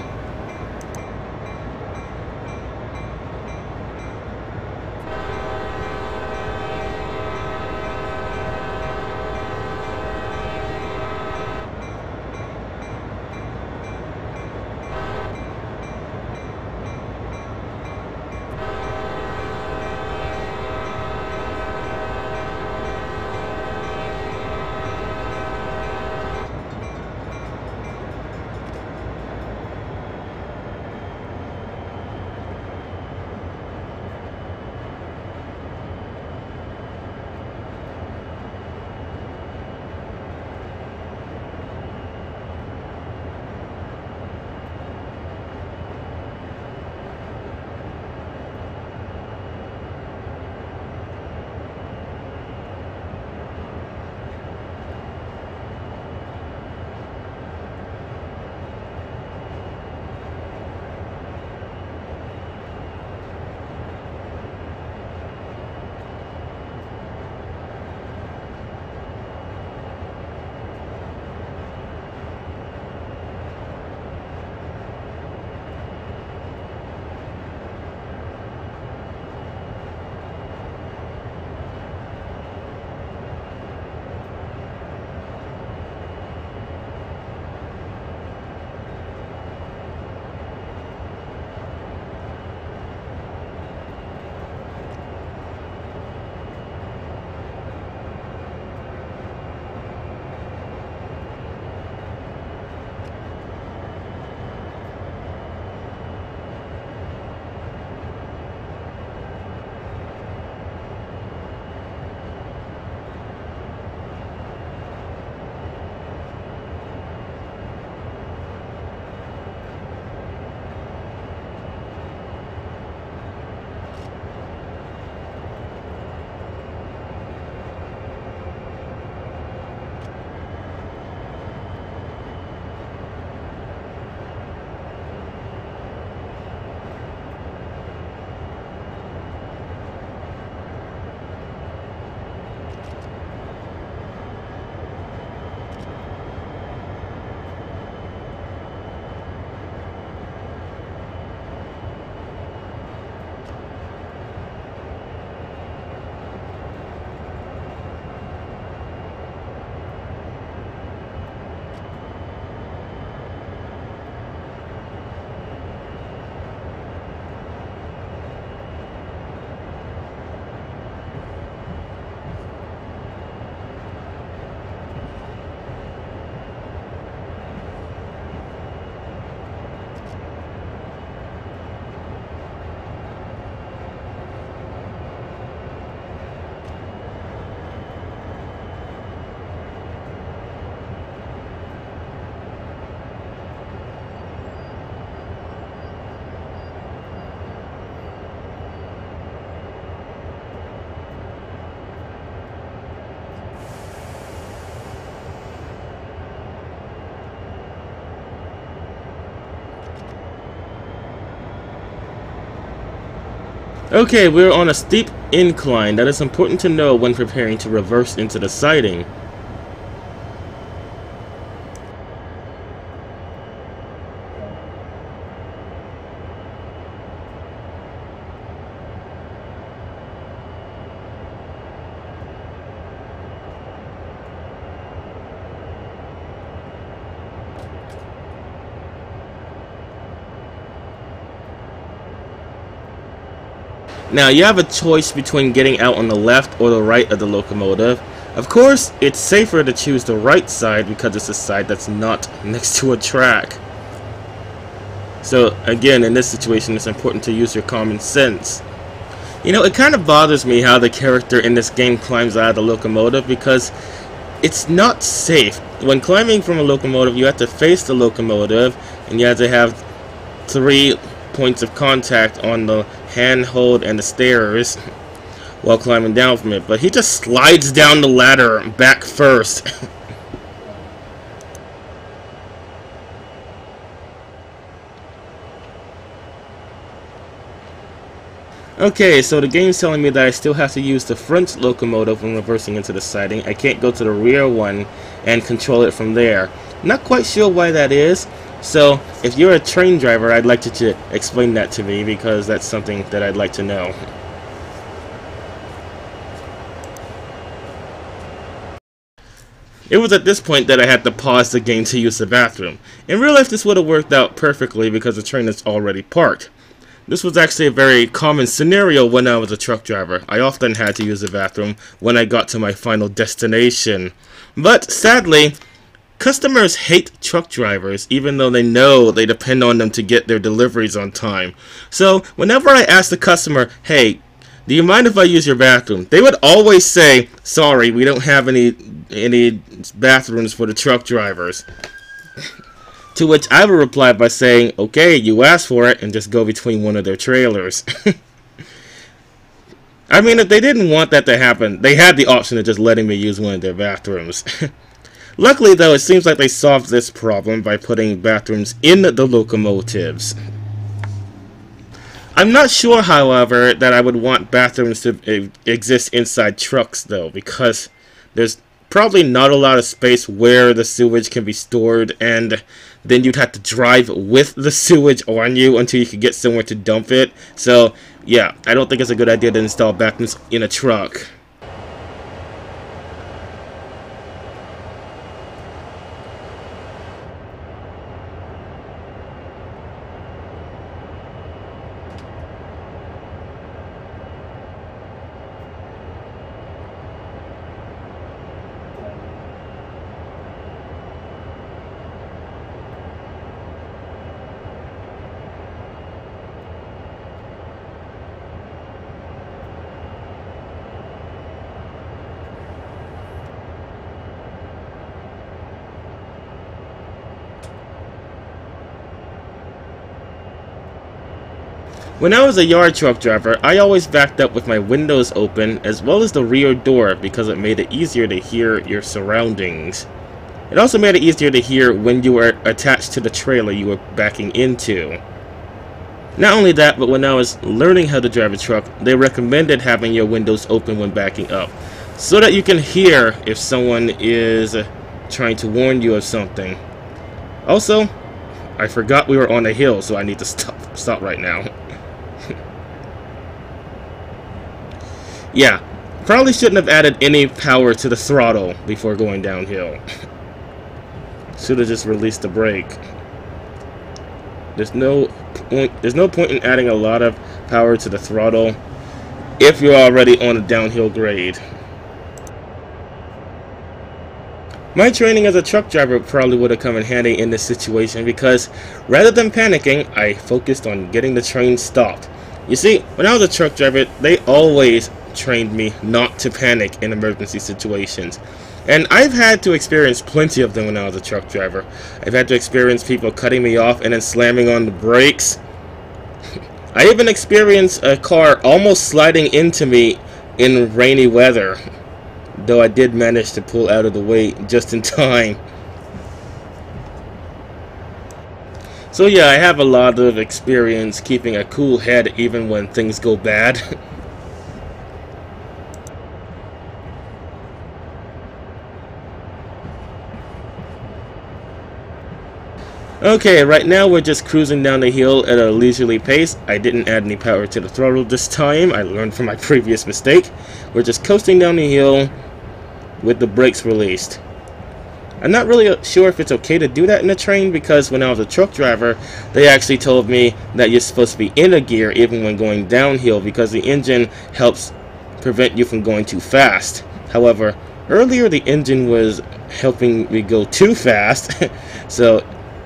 Okay, we're on a steep incline that is important to know when preparing to reverse into the siding. Now, you have a choice between getting out on the left or the right of the locomotive. Of course, it's safer to choose the right side because it's a side that's not next to a track. So, again, in this situation, it's important to use your common sense. You know, it kind of bothers me how the character in this game climbs out of the locomotive because it's not safe. When climbing from a locomotive, you have to face the locomotive and you have to have 3 points of contact on the handhold and the stairs while climbing down from it, but he just slides down the ladder back first. Okay, so the game's telling me that I still have to use the front locomotive when reversing into the siding. I can't go to the rear one and control it from there. Not quite sure why that is. So, if you're a train driver, I'd like you to explain that to me because that's something that I'd like to know. It was at this point that I had to pause the game to use the bathroom. In real life, this would have worked out perfectly because the train is already parked. This was actually a very common scenario when I was a truck driver. I often had to use the bathroom when I got to my final destination. But sadly, customers hate truck drivers even though they know they depend on them to get their deliveries on time. So whenever I ask the customer, hey, do you mind if I use your bathroom? They would always say, sorry, we don't have any bathrooms for the truck drivers. To which I would reply by saying, okay, you asked for it, and just go between one of their trailers. I mean, if they didn't want that to happen, they had the option of just letting me use one of their bathrooms. Luckily, though, it seems like they solved this problem by putting bathrooms in the locomotives. I'm not sure, however, that I would want bathrooms to exist inside trucks, though, because there's probably not a lot of space where the sewage can be stored, and then you'd have to drive with the sewage on you until you could get somewhere to dump it. So, yeah, I don't think it's a good idea to install bathrooms in a truck. When I was a yard truck driver, I always backed up with my windows open as well as the rear door because it made it easier to hear your surroundings. It also made it easier to hear when you were attached to the trailer you were backing into. Not only that, but when I was learning how to drive a truck, they recommended having your windows open when backing up, so that you can hear if someone is trying to warn you of something. Also, I forgot we were on a hill, so I need to stop right now. Yeah, probably shouldn't have added any power to the throttle before going downhill. Should have just released the brake. There's no point in adding a lot of power to the throttle if you're already on a downhill grade. My training as a truck driver probably would have come in handy in this situation because rather than panicking, I focused on getting the train stopped. You see, when I was a truck driver, they always trained me not to panic in emergency situations. And I've had to experience plenty of them when I was a truck driver. I've had to experience people cutting me off and then slamming on the brakes. I even experienced a car almost sliding into me in rainy weather, though I did manage to pull out of the way just in time. So yeah, I have a lot of experience keeping a cool head even when things go bad. Okay, right now we're just cruising down the hill at a leisurely pace. I didn't add any power to the throttle this time. I learned from my previous mistake. We're just coasting down the hill with the brakes released. I'm not really sure if it's okay to do that in a train, because when I was a truck driver, they actually told me that you're supposed to be in a gear even when going downhill, because the engine helps prevent you from going too fast. However, earlier the engine was helping me go too fast, so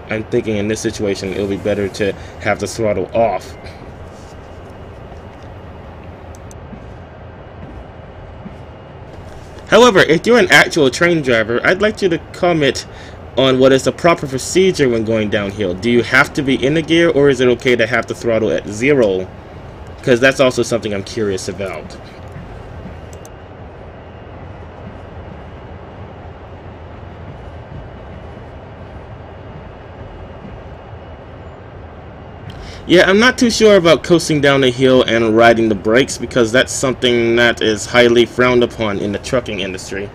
I'm thinking in this situation it'll be better to have the throttle off. However, if you're an actual train driver, I'd like you to comment on what is the proper procedure when going downhill. Do you have to be in a gear, or is it okay to have the throttle at 0? Because that's also something I'm curious about. Yeah, I'm not too sure about coasting down the hill and riding the brakes, because that's something that is highly frowned upon in the trucking industry.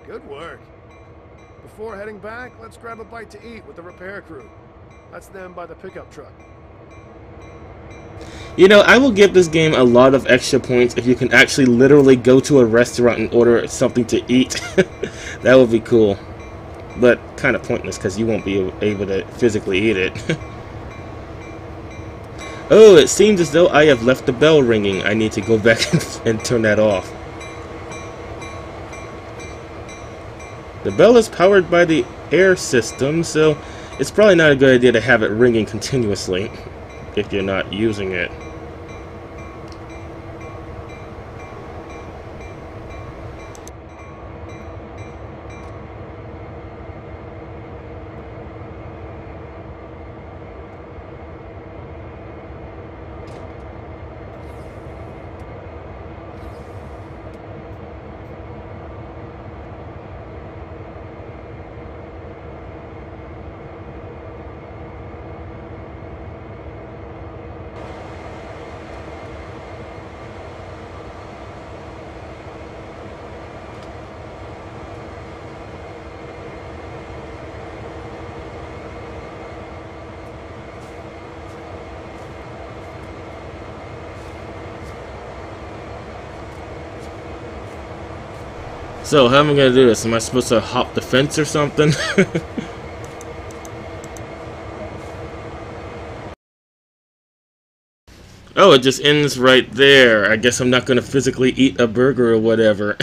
Good work. Before heading back, let's grab a bite to eat with the repair crew. That's them by the pickup truck. You know, I will give this game a lot of extra points if you can actually literally go to a restaurant and order something to eat. That would be cool. But kind of pointless, because you won't be able to physically eat it. Oh, it seems as though I have left the bell ringing. I need to go back and turn that off. The bell is powered by the air system, so it's probably not a good idea to have it ringing continuously if you're not using it. So, how am I gonna do this? Am I supposed to hop the fence or something? Oh, it just ends right there. I guess I'm not gonna physically eat a burger or whatever.